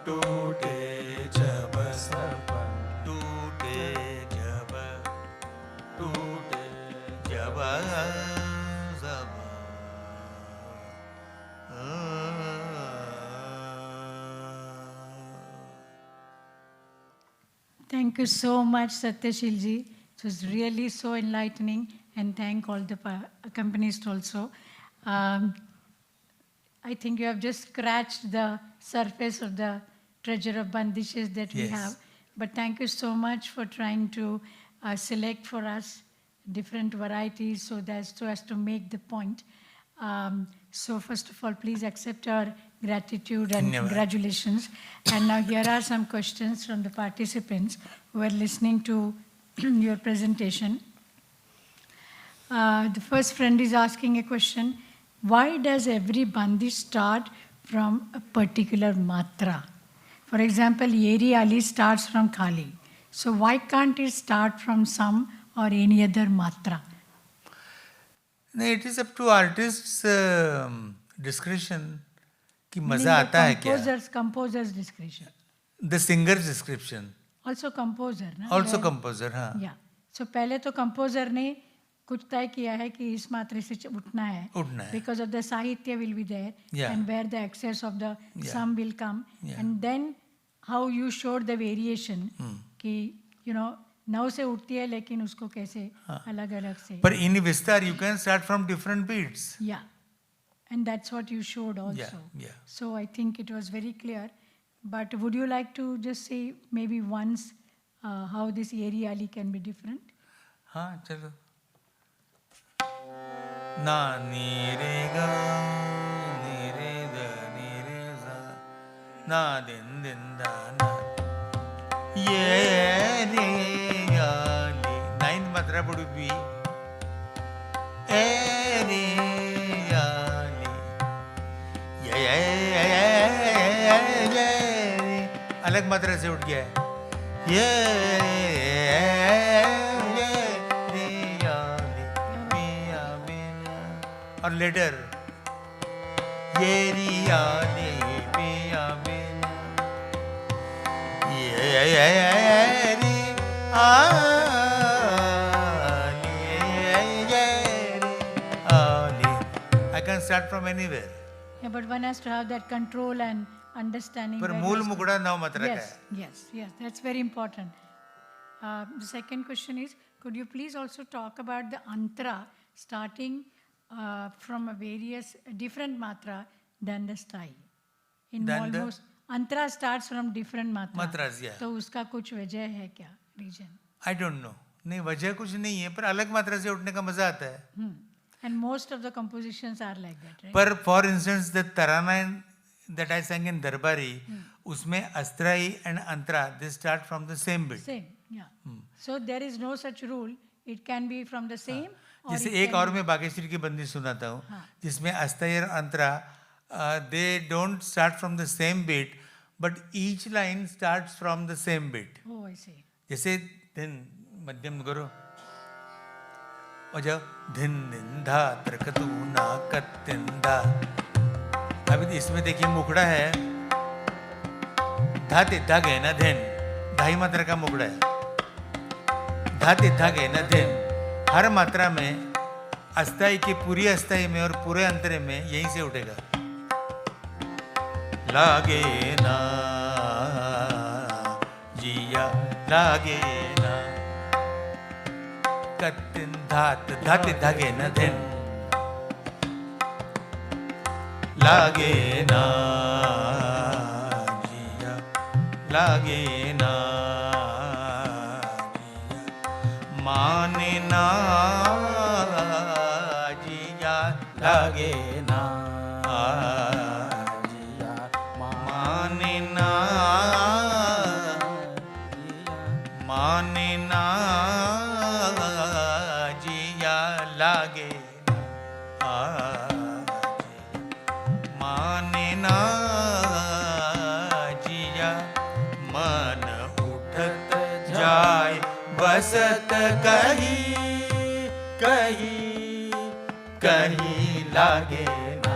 टूटे जब सपन टूटे जब सब Thank you so much, Satyashil ji. It was really so enlightening, and thank all the accompanists also. I think you have just scratched the surface of the treasure of bandishes that we Yes. have. But thank you so much for trying to select for us different varieties so as to make the point. So first of all, please accept our gratitude and Dhanyavad. congratulations. And now here are some questions from the participants who are listening to your presentation. The first friend is asking a question. Why does every bandish start from a particular matra? For example, Yeri Ali starts from Kali. So why can't it start from some or any other matra? नहीं, it is up to artists discretion कि Meaning मजा the आता है क्या. composer's discretion. The singer's description. Also composer. Na? Also Where- composer, हाँ. Yeah. So पहले तो composer ने कुछ तय किया है कि इस मात्रे से उठना है. उठना है. Because of the sahitya will be there. Yeah. And where the excess of the Yeah. sum will come. Yeah. And then how you showed the variation कि नौ से उठती है लेकिन उसको कैसे अलग अलग से. पर in Vistar you can start from different beats. Yeah. And that's what you showed also. Yeah. So I think it was very clear. But would you like to just say maybe once how this Yeri Ali can be different? हाँ चलो. ना नी रे गा नी रे द नी रे सा ना दिन दिन दा ना ये रे या नी. Ninth matra would be ए रे या नी ये अलग मात्रा से उठ गया है. ये रे या नी पिया बिना. और लेटर ये रिया नी पिया बिना ये रे आ I can start from anywhere. Yeah, but one has to have that control and understanding. पर where मूल this- मुकुड़ा नौ मात्रा का Yes, है. yes, that's very important. The second question is, could you please also talk about the antra starting from a different matra than the style? In Than the- almost, antra starts from different matra. Matras, yeah. तो उसका कुछ वजह है क्या, reason? I don't know. नहीं वजह कुछ नहीं है पर अलग मात्रा से उठने का मजा आता है. And most of the compositions are like that, right? पर फॉर इंस्टेंस द तराना that I sang in Darbari उसमें अस्त्राई एंड अंतरा they start from the same beat. Same, yeah. So there is no such rule. It can be from the same. Or जैसे it एक can और be- मैं बागेश्वरी की बंदी सुनाता हूँ हाँ. जिसमें अस्त्राई और अंतरा they don't start from the same beat but each line starts from the same beat. Oh, I see. जैसे धिन मध्यम करो और जाओ धिन धिन धा त्रकतू ना कत्तिन धा. अभी इसमें देखिए मुखड़ा है धाते धागे न धिन ढाई मात्रा का मुखड़ा है. धाते धागे न धिन हर मात्रा में अस्थाई की पूरी अस्थाई में और पूरे अंतरे में यहीं से उठेगा. लागे ना जिया लागे ना कत्तिन धात धाते धागे न धिन लागे ना जिया लागे ना जिया माने ना जिया लागे ना जिया माने ना माने ना जिया लागे माने ना जिया मन उठत जाय बसत कहीं कहीं कहीं लागे ना.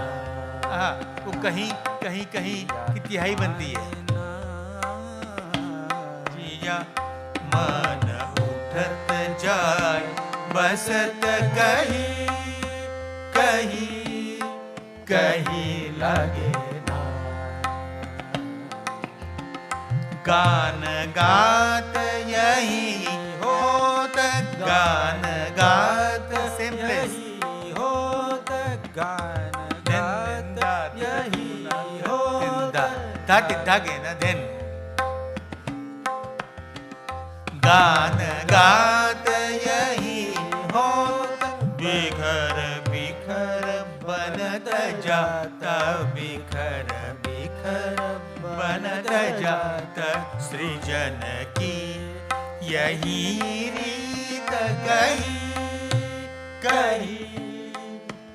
वो कहीं कहीं कहीं की तिहाई बनती है. जिया मन उठत जाय बसत कहीं कहीं कहीं लागे ना. गान गात यही होत गान गात सेम प्लेस यही होत गान गात यही होत धा टिड्ढा गे ना देन गान गात यही होत बिखर बिखर बनत जाता बिखर बिखर बनत जाता सृजन की यही रीत कहीं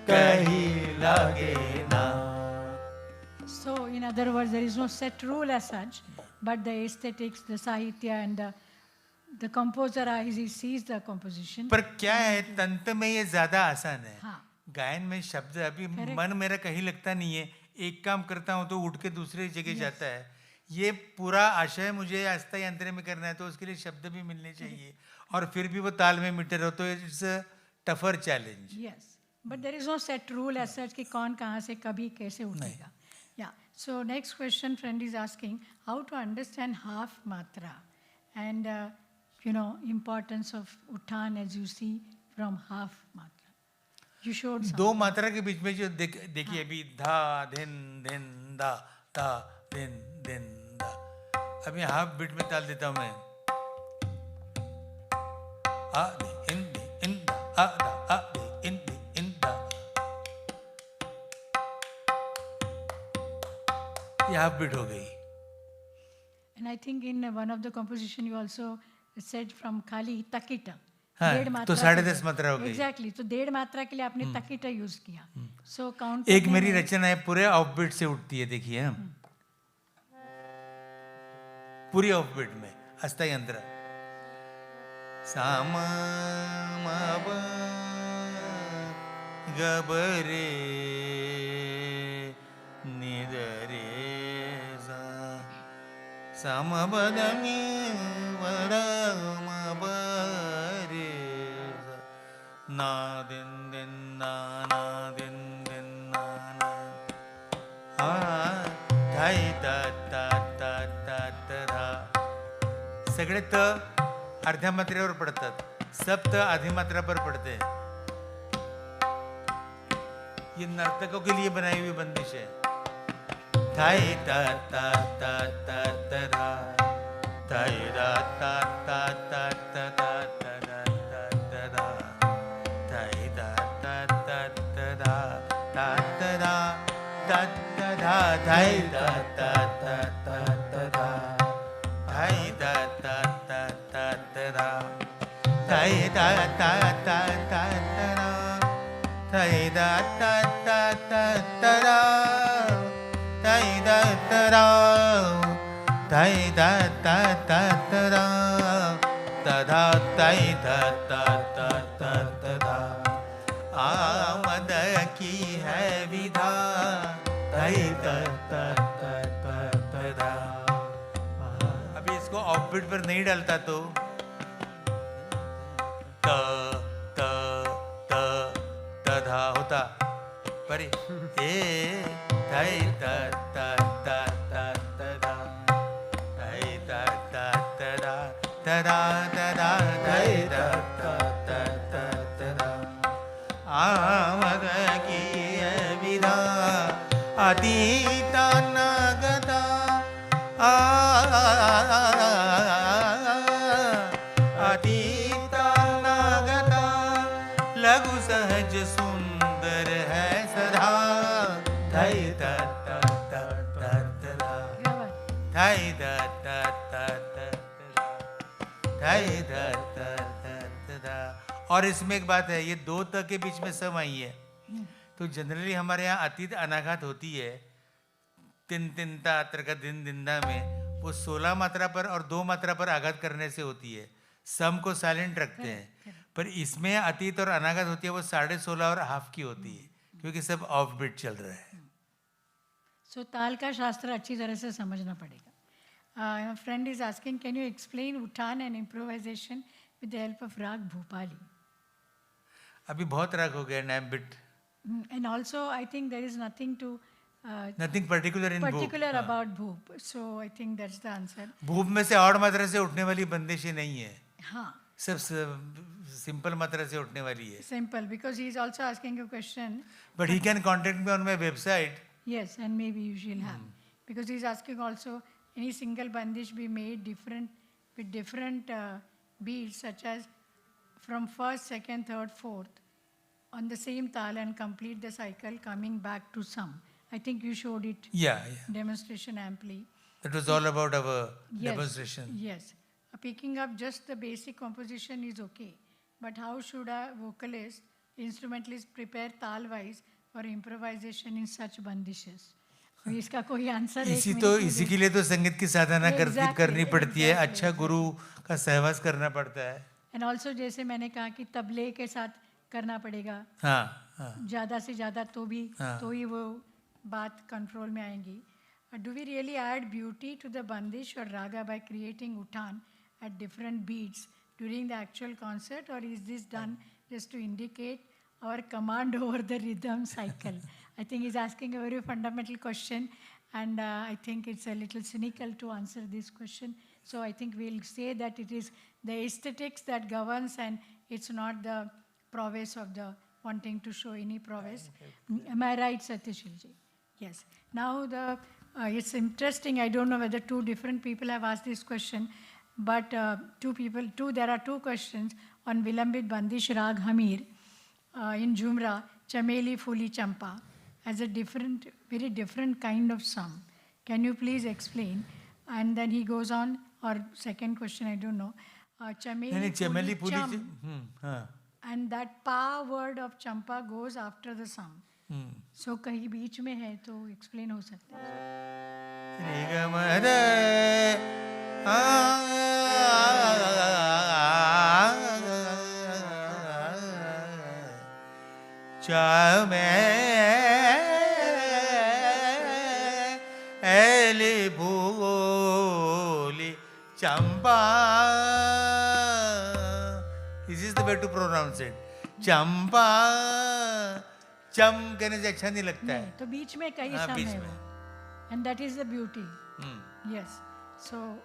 कहीं लगे ना. So, in other words, there is no set rule as such, but the aesthetics, the sahitya, and the composer eyes, he sees the composition. पर क्या है, तंत्र में ये ज्यादा आसान है. हाँ. गायन में शब्द अभी Correct. मन मेरा कहीं लगता नहीं है, एक काम करता हूँ तो उठ के दूसरे जगह जाता है. ये पूरा आशय मुझे आस्था यंत्र में करना है तो उसके लिए शब्द भी मिलने चाहिए और फिर भी वो ताल में मिटे रहो तो it's a tougher challenge. Yes, but there is no set rule as such कि कौन कहाँ से कभी कैसे उठेगा. Yeah. So next question, friend is asking how to understand half matra and importance of uttan as you see from half matra. You showed some. दो मात्रा के बीच में जो देखिए अभी धा धिन धिन दा धा धिन धिन दा. अभी हाफ बीट में ताल देता हूँ मैं. आ दे इन दा आ दा आ दे इन दा. ये हाफ बीट हो गई. And I think in one of the composition you also said from Kali takita. हाँ, डेढ़ तो मात्रा 10.5 के- मात्रा हो गई. Exactly. तो डेढ़ मात्रा के लिए आपने तकीटा यूज किया. So count. एक करने मेरी में- रचना है पूरे ऑफ बीट से उठती है. देखिए पूरी ऑफ बीट में हस्ता यंत्र साम गबरे निदरे समबदमी वरम बरे ना दिन दिन ना दिन दिन ना धाई ता ता ता ता ता. सगळे त अर्ध्या मात्रेवर पडतात, सप्त आधी मात्रा पर पडते. ये नर्तकों के लिए बनाई हुई बंदिश है. धाई ता ता ता ता ता धाई ता ता ता ता ता ता ता ता धाई ता ता ता ता ता ता ता ता धाई ता ता ता ता ता धाई ता ता ता ता ता धाई ता ता ता ता ता धाई ता ता ता ता ता धाई ता ता धाई ता ता ता ता तधा धाई ता ता ता ता ता आमद की है विधा धाई ता ता ता ता ता. अभी इसको ऑफ बीट पर नहीं डालता तो त त त तधा होता पर ए धाई ता ता ता ता तधा धाई ता ता तधा तधा तधा धाई ता ता ता ता तधा आमद की विधा अतीता नागता अतीता नागता लघु सहज सुंदर है सदा धाई ता ता ता ता ता क्या बात? धाई ता ता ता ता धाई ता ता ता ता. और इसमें एक बात है, ये दो त के बीच में सम आई है तो जनरली हमारे यहाँ अतीत अनाघात होती है. तिन तिनता त्रका दिन दिंदा में वो 16 मात्रा पर और 2 मात्रा पर आघात करने से होती है. सम को साइलेंट रखते हैं पर इसमें अतीत और अनाघात होती है वो 16.5 और हाफ की होती है क्योंकि सब ऑफ बीट चल रहा है. So ताल का शास्त्र अच्छी तरह से समझना पड़ेगा. My friend is asking, can you explain uttan and improvisation with the help of rag Bhopali? अभी बहुत राग हो गया नैम beat. And also, I think there is nothing to nothing particular in Bhoop. particular about bhoop. So I think that's the answer. भूप में से और मात्रा से उठने वाली बंदिश ही नहीं है, हाँ, सब सिंपल मात्रा से उठने वाली है. simple, because he is also asking a question. But he can contact me on my website. Yes, and maybe you shall have. Because he is asking also, any single bandish be made different with different beats, such as from first, second, third, fourth, on the same tal and complete the cycle coming back to sum. I think you showed it Yeah. demonstration amply. That was all about our Yes, demonstration. Yes. Picking up just the basic composition is okay. But how should a vocalist, instrumentalist prepare tal wise for improvisation in such bandishes? तो इसका कोई आंसर इसी के लिए तो संगीत की साधना Exactly, करनी पड़ती है. exactly, अच्छा गुरु का सहवास करना पड़ता है. एंड ऑल्सो जैसे मैंने कहा कि तबले के साथ करना पड़ेगा, हाँ हाँ. ज़्यादा से ज़्यादा तो भी हाँ. तो ही वो बात कंट्रोल में आएंगी. Do we really add beauty to the bandish और raga by creating uthan at different beats during the actual concert, or is this done just to indicate our command over the rhythm cycle? I think he's asking a very fundamental question, and I think it's a little cynical to answer this question. So I think we'll say that it is the aesthetics that governs, and it's not the prowess of the wanting to show any prowess. Am I right, Satyashilji? Yes. Now it's interesting. I don't know whether two different people have asked this question. But there are two questions on Vilambit Bandish Rag Hamir in Jumra, Chameli Fuli Champa, as a very different kind of sum. Can you please explain? And then he goes on, or second question, I don't know. Chameli Fuli Cham, and that pa word of Champa goes after the sum. So कहीं बीच में है तो explain हो सकता है. चमेली फूली चंपा. This is the way to pronounce it. चंपा. चम कहने से अच्छा नहीं लगता है. तो बीच में कई सम है वो. And that is the beauty. Yes. So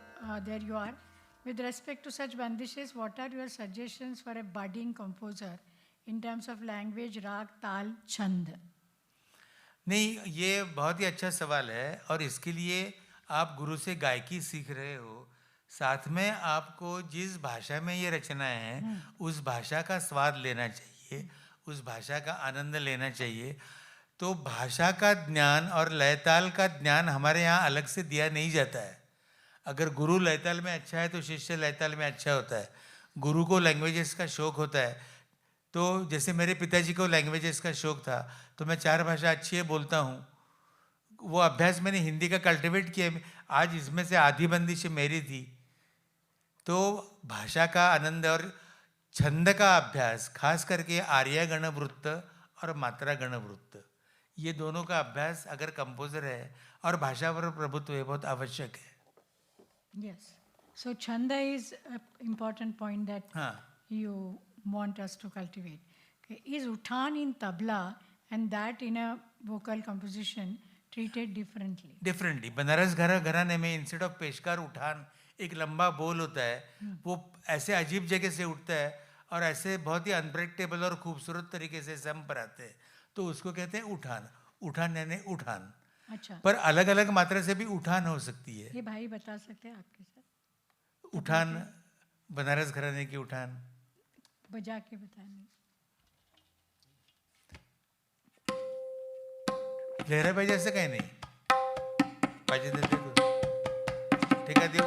there you are. With respect to such bandishes, what are your suggestions for a budding composer in terms of language, rag, tal, chand? नहीं, ये बहुत ही अच्छा सवाल है, और इसके लिए आप गुरु से गायकी सीख रहे हो, साथ में आपको जिस भाषा में ये रचनाएं हैं उस भाषा का स्वाद लेना चाहिए, उस भाषा का आनंद लेना चाहिए. तो भाषा का ज्ञान और लयताल का ज्ञान हमारे यहाँ अलग से दिया नहीं जाता है. अगर गुरु लयताल में अच्छा है तो शिष्य लयताल में अच्छा होता है. गुरु को लैंग्वेजेस का शौक होता है, तो जैसे मेरे पिताजी को लैंग्वेजेस का शौक था, तो मैं 4 भाषा अच्छी है बोलता हूँ. वो अभ्यास मैंने हिंदी का कल्टिवेट किया. आज इसमें से आधी बंदिश मेरी थी. तो भाषा का आनंद और छंद का अभ्यास, खास करके आर्या गण वृत्त और मात्रा गण वृत्त, ये दोनों का अभ्यास अगर कंपोजर है और भाषा पर प्रभुत्व है, बहुत आवश्यक है. Yes. So chanda is an important point that you want us to cultivate. Okay. Is uthan in tabla and that in a vocal composition treated differently? Differently. Banaras घराने में इंस्टेड ऑफ पेशकार उठान एक लंबा बोल होता है, वो ऐसे अजीब जगह से उठता है और ऐसे बहुत ही अनप्रेडिक्टेबल और खूबसूरत तरीके से सम पर आते हैं, तो उसको कहते हैं उठान. उठान यानी उठान. अच्छा. पर अलग अलग मात्रा से भी उठान हो सकती है. ये भाई बता सकते हैं आपके साथ? उठान, बनारस घराने की उठान बजा के बताने. लहरा पाहिजे असं काही नाही, पाहिजे तर देतो. ठीक आहे, देऊ.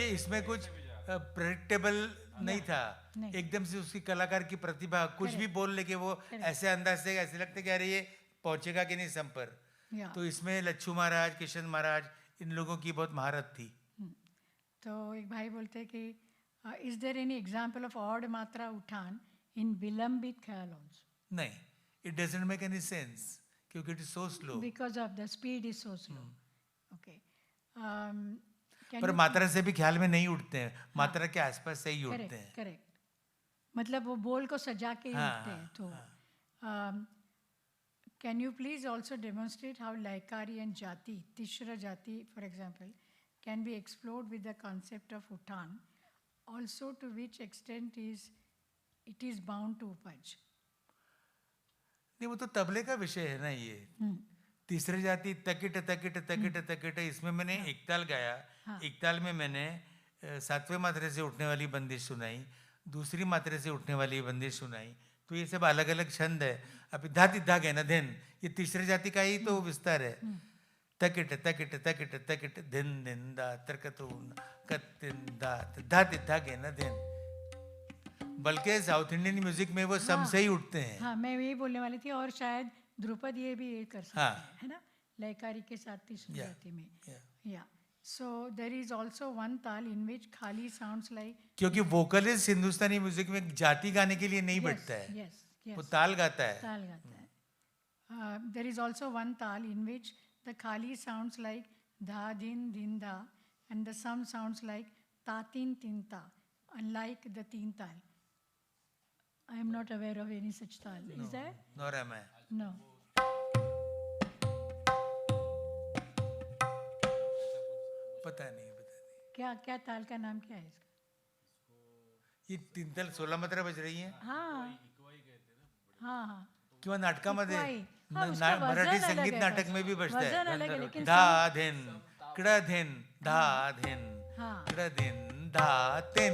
इसमें कुछ प्रेडिक्टेबल नहीं था, नहीं। एकदम से उसकी कलाकार की प्रतिभा, कुछ भी बोल लेके वो ऐसे अंदाज से ऐसे लगता कि अरे ये पहुंचेगा कि नहीं सम पर। या तो इसमें लच्छू महाराज, किशन महाराज, इन लोगों की बहुत महारत थी। तो एक भाई बोलते हैं कि is there any example of odd मात्रा उठान इन विलंबित ख्याल ऑल्सो, नहीं, it doesn't make any sense क्योंकि it is so slow. Because of the speed is so slow. Okay, पर मात्रा से भी ख्याल में नहीं उठते हैं, मात्रा के आसपास से ही उठते करेक्ट हैं। करेक्ट, मतलब वो बोल को सजा के ही हाँ, उठते हैं. तो can you please also demonstrate how लयकारी एंड जाति, तिश्र जाति for example, can be explored with the concept of उठान, also to which extent it is bound to उपज. नहीं, वो तो तबले का विषय है ना ये। तीसरी जाति तकिट तकिट तकिट तकिट, इसमें मैंने एक ताल गाया। एक ताल में मैंने सातवें मात्रे से उठने वाली बंदिश सुनाई, दूसरी मात्रे से उठने वाली बंदिश सुनाई। तो ये सब अलग अलग छंद है। अभी धाति धाग है ना धिन, ये तीसरी जाति का ही तो विस्तार है। तकिट तकिट तकिट तकिट धिन धिन दा तरकतून कतिन दा धाति धाग है ना धिन। बल्कि साउथ इंडियन म्यूजिक में वो सम से ही उठते हैं। हाँ, मैं यही बोलने वाली थी, और शायद ध्रुपद ये भी ये कर सकते हैं, है ना, लयकारी के साथ तीसरी जाति में. या so there is also one taal in which khali sounds like, क्योंकि वोकलिस्ट हिंदुस्तानी म्यूजिक में जाति गाने के लिए नहीं बैठता है, यस वो यस, ताल गाता है। ताल गाता है. There is also one taal in which the khali sounds like धा दिन दिन धा and the sam sounds like ता तीन तीन ता, अनलाइक द तीन ताल. I am not aware of any such tal. Is there? Nor am I. No. पता नहीं। क्या क्या ताल का नाम क्या है इसका? ये तीन ताल 16 मात्रा बज रही है। हाँ हाँ, किंवा नाटकामध्ये इक्वाई. हाँ, उसका वजन मराठी अलग संगीत है नाटक बस. में भी बजता वजन है। अलग है, लेकिन धा धिन कड़ा धिन धा धिन हाँ. कड़ा धिन धा तिन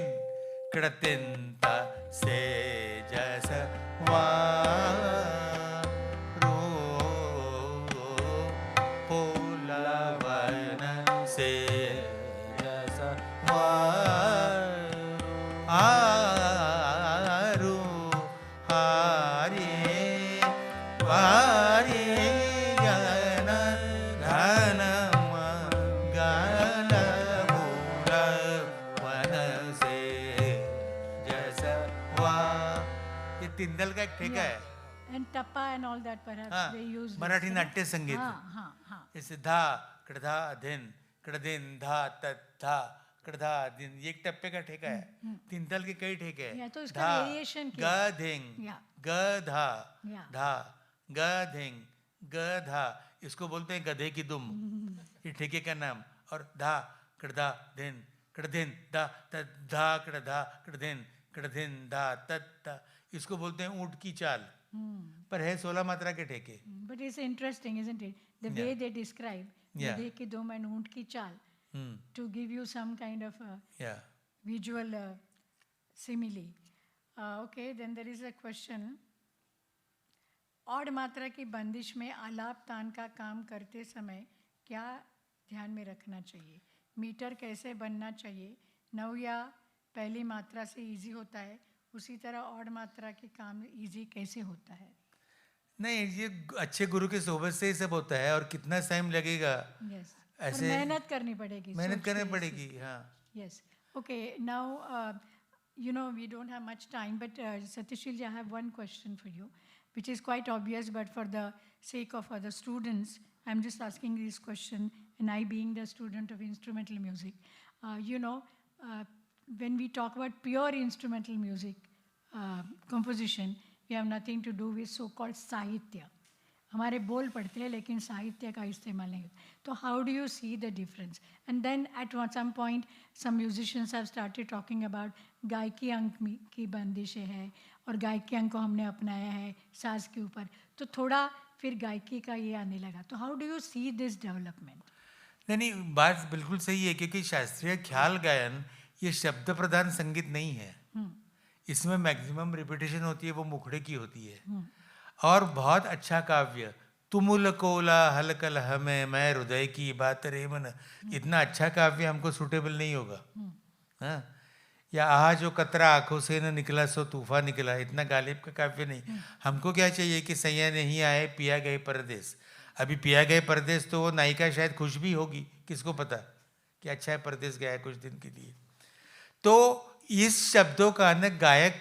कड़ा तिन ता से जस वा रो पोलवन से जस वा आरू हारे वारे गन घन गन मूल वन से जस वा। ये तिंदल का एक ठेका है। and tappa and all that perhaps हाँ, they use. मराठी नाट्य संगीत। हाँ. जैसे धा कड़धा धिन कड़धिन धा तत धा कड़धा दिन, ये एक टप्पे का ठेका है। तिंतल के कई ठेके हैं। या तो इसका variation क्या है? ग धिंग या. ग धा या. धा ग धिंग ग धा, इसको बोलते हैं गधे की दुम, ये ठेके का नाम। और धा कड़धा धिन कड़धिन धा तत धा कड़धा कड़धिन कड़धिन धा तत धा, इसको बोलते हैं ऊंट की चाल। पर है 16 मात्रा के ठेके। But it's interesting, isn't it? The way they describe Yeah. गधे की दुम and ऊंट की चाल to give you some kind of a या visual simile. Okay, then there is a question. Odd मात्रा की बंदिश में आलाप तान का काम करते समय क्या ध्यान में रखना चाहिए? मीटर कैसे बनना चाहिए? नव या पहली मात्रा से इजी होता है, उसी तरह ऑड मात्रा के काम इजी कैसे होता है? नहीं, ये अच्छे गुरु की सोबत से ही सब होता है। और कितना टाइम लगेगा यस, ऐसे मेहनत करनी पड़ेगी, मेहनत सोच करनी के पड़ेगी। हाँ, Yes. Okay. Now, we don't have much time, but Satishil, I have one question for you, which is quite obvious, but for the sake of other students, I'm just asking this question, and I being the student of instrumental music, when we talk about pure instrumental music composition, we have nothing to do with so-called sahitya. हमारे बोल पढ़ते हैं लेकिन साहित्य का इस्तेमाल नहीं होता. तो how do you see the difference? And then at some point some musicians have started talking about gayaki अंक की बंदिशें हैं और गायकी अंक को हमने अपनाया है साज के ऊपर, तो थोड़ा फिर गायकी का ये आने लगा. तो how do you see this development? नहीं, बात बिल्कुल सही है, क्योंकि शास्त्रीय ख्याल गायन ये शब्द प्रधान संगीत नहीं है. इसमें मैक्सिमम रिपीटेशन होती है, वो मुखड़े की होती है. और बहुत अच्छा काव्य तुमुल कोला हलकल हमें मैं हृदय की बात रे मन, इतना अच्छा काव्य हमको सूटेबल नहीं होगा. हाँ, या आहा जो कतरा आंखों से न निकला सो तूफान निकला, इतना गालिब का काव्य नहीं। हमको क्या चाहिए कि सैया नहीं आए पिया गए परदेस। अभी पिया गए परदेस तो वो नायिका शायद खुश भी होगी, किसको पता कि अच्छा है परदेस गया है कुछ दिन के लिए। तो इस शब्दों का न गायक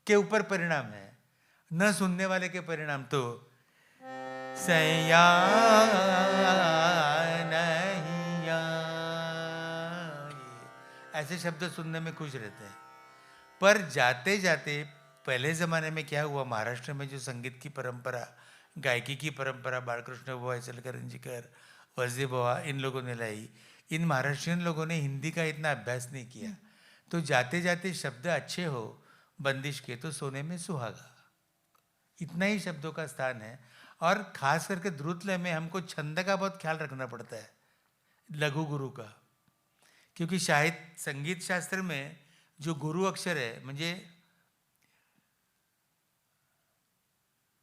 के ऊपर परिणाम है, न सुनने वाले के परिणाम। तो सैया नहीं आए, ऐसे शब्द सुनने में खुश रहते हैं। पर जाते जाते पहले ज़माने में क्या हुआ, महाराष्ट्र में जो संगीत की परंपरा, गायकी की परंपरा बालकृष्ण बुवा, इचलकरंजीकर, वसदे बुवा इन लोगों ने लाई, इन महाराष्ट्रियन लोगों ने हिंदी का इतना अभ्यास नहीं किया। तो जाते जाते शब्द अच्छे हो बंदिश के तो सोने में सुहागा, इतना ही शब्दों का स्थान है। और खास करके द्रुतलय में हमको छंद का बहुत ख्याल रखना पड़ता है, लघु गुरु का, क्योंकि साहित्य संगीत शास्त्र में जो गुरु अक्षर है, म्हणजे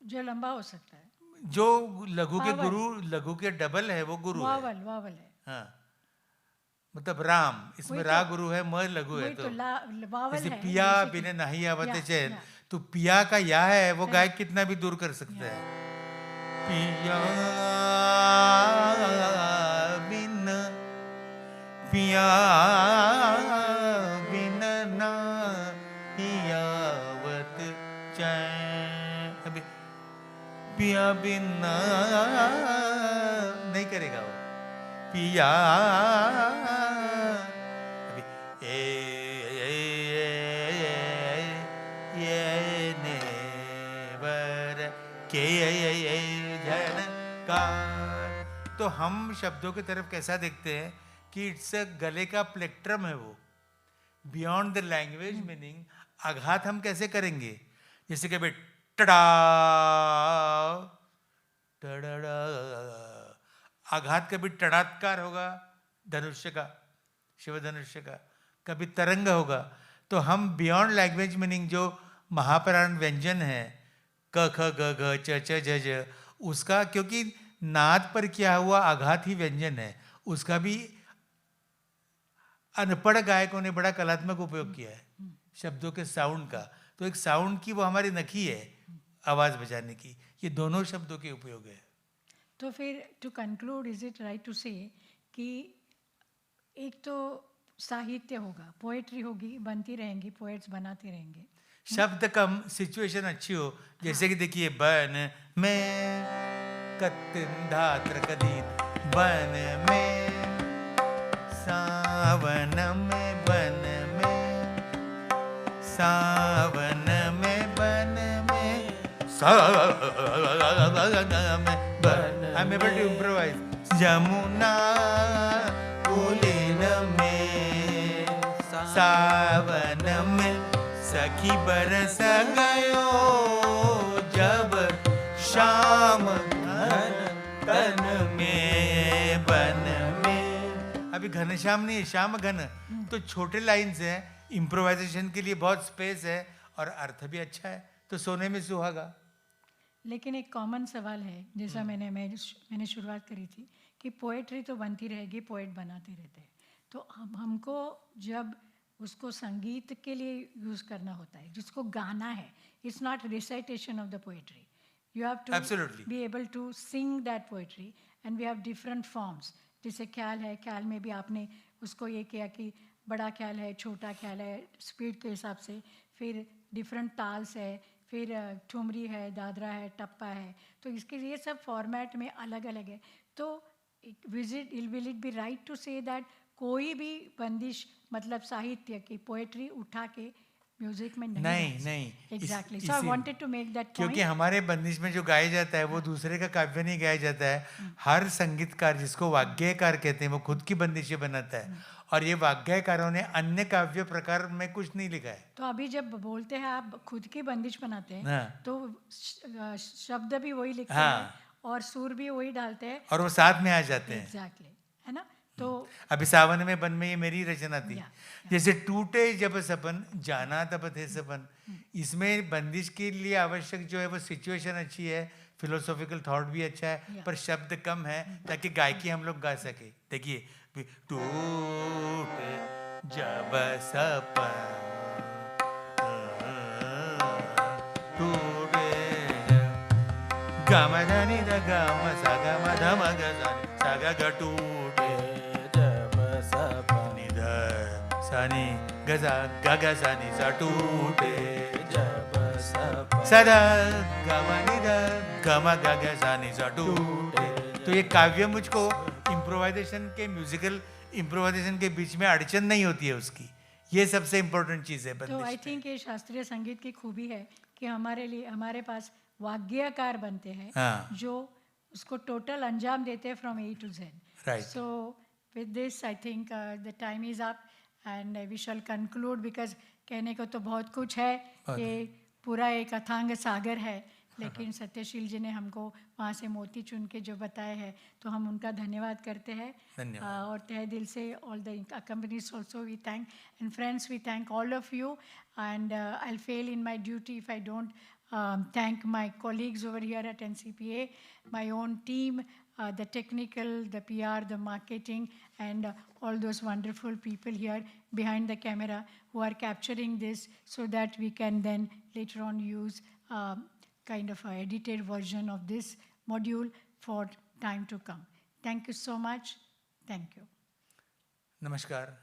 जो लंबा हो सकता है, जो लघु के गुरु, लघु के डबल है वो गुरु है। वावल वावल है। हाँ, मतलब राम, इसमें रा गुरु है, म लघु है। वही तो वावल जैसे है। पिया basically। बिने नहीं आवते या, चैन, या। तो पिया का या है वो गायक कितना भी दूर कर सकता है। पिया बिन, पिया बिन नहीं आवत चैन, अभी पिया बिन नहीं करेगा वो। पिया अभी ये नेवर के झन का। तो हम शब्दों की तरफ कैसा देखते हैं कि इट्स अ गले का प्लेक्ट्रम है वो, बियॉन्ड द लैंग्वेज मीनिंग। आघात हम कैसे करेंगे, जैसे कि टड़ा टड़ा, आघात कभी टड़ात्कार होगा धनुष्य का, शिव धनुष्य का, कभी तरंग होगा। तो हम बियॉन्ड लैंग्वेज मीनिंग जो महाप्राण व्यंजन है क ख ग घ च च ज ज, उसका, क्योंकि नाद पर किया हुआ आघात ही व्यंजन है, उसका भी अनपढ़ गायकों ने बड़ा कलात्मक उपयोग किया है शब्दों के साउंड का। तो एक साउंड की वो हमारी नखी है आवाज बजाने की, ये दोनों शब्दों के उपयोग है। तो फिर to conclude, is it right to say कि एक तो साहित्य होगा, पोएट्री होगी, बनती रहेंगी, पोएट्स बनाते रहेंगे, शब्द कम, सिचुएशन अच्छी हो। जैसे कि देखिए बन में कतिंधात्र कदीत, बन में सावन में, बन में सावन में, बन में सावन में, I'm able to improvise. Jamuna pooling में सावन में सखी बरस गयो, जब शाम घन में, बन में। अभी घनश्याम नहीं है, श्याम घन। तो छोटे लाइन्स हैं, इम्प्रोवाइजेशन के लिए बहुत स्पेस है और अर्थ भी अच्छा है, तो सोने में सुहागा। लेकिन एक कॉमन सवाल है, जैसा मैंने शुरुआत करी थी कि पोएट्री तो बनती रहेगी, पोएट बनाते रहते हैं। तो हमको जब उसको संगीत के लिए यूज़ करना होता है, जिसको गाना है, it's not recitation of the poetry, you have to be able to sing that poetry, and we have different forms. जैसे ख्याल है, ख्याल में भी आपने उसको ये किया कि बड़ा ख्याल है, छोटा ख्याल है, स्पीड के हिसाब से, फिर डिफरेंट ताल्स है, फिर ठुमरी है, दादरा है, टप्पा है। तो इसके लिए सब फॉर्मेट में अलग अलग है। तो will it be right to say that कोई भी बंदिश, मतलब साहित्य की पोएट्री उठा के म्यूजिक में नहीं exactly. So I wanted to make that point, क्योंकि हमारे बंदिश में जो गाया जाता है वो दूसरे का काव्य नहीं गाया जाता है। हर संगीतकार, जिसको वाग्गेयकार कहते हैं, वो खुद की बंदिशें बनाता है, और ये वाग्गेयकारों ने अन्य काव्य प्रकार में कुछ नहीं लिखा है। तो अभी जब बोलते हैं आप खुद की बंदिश बनाते हैं, हाँ। तो शब्द भी वही लिखते हाँ। हैं और सुर भी वही डालते हैं, और वो साथ में आ जाते हैं। एग्जैक्टली, है ना। तो अभी सावन में बन में ये मेरी रचना थी। या। जैसे टूटे जब सपन, जाना तब थे सपन, इसमें बंदिश के लिए आवश्यक जो है वो सिचुएशन अच्छी है, फिलोसॉफिकल थॉट भी अच्छा है, या। पर शब्द कम है ताकि गायकी हम लोग गा सके। देखिए टूटे जब सपन टूटे गम धनि द गम सा गम धम ग सा ग ग टूटे जब सपन निध सनि ग सा ग ग सा नि सा टूटे जब सपन सदा गम निध गम ग ग सा नि सा टूटे। तो ये काव्य मुझको इम्प्रोवाइजेशन के म्यूजिकल इम्प्रोवाइजेशन के बीच में अड़चन नहीं होती है उसकी, ये सबसे इम्पोर्टेंट चीज़ है तो बंदिश आई में। थिंक ये शास्त्रीय संगीत की खूबी है कि हमारे लिए हमारे पास वाग्यकार बनते हैं हाँ। जो उसको टोटल अंजाम देते हैं from A to Z. Right. So with this I think the time is up and we shall conclude because कहने को तो बहुत कुछ है, ये पूरा एक अथांग सागर है, लेकिन सत्यशील जी ने हमको वहाँ से मोती चुन के जो बताए हैं तो हम उनका धन्यवाद करते हैं। धन्यवाद। और तहे दिल से all the companies also we thank, and friends we thank all of you, and I'll fail in my duty if I don't thank my colleagues over here at NCPA, my own team, the technical, the PR, the marketing, and all those wonderful people here behind the camera who are capturing this so that we can then later on use kind of a edited version of this module for time to come. Thank you so much. Thank you. नमस्कार।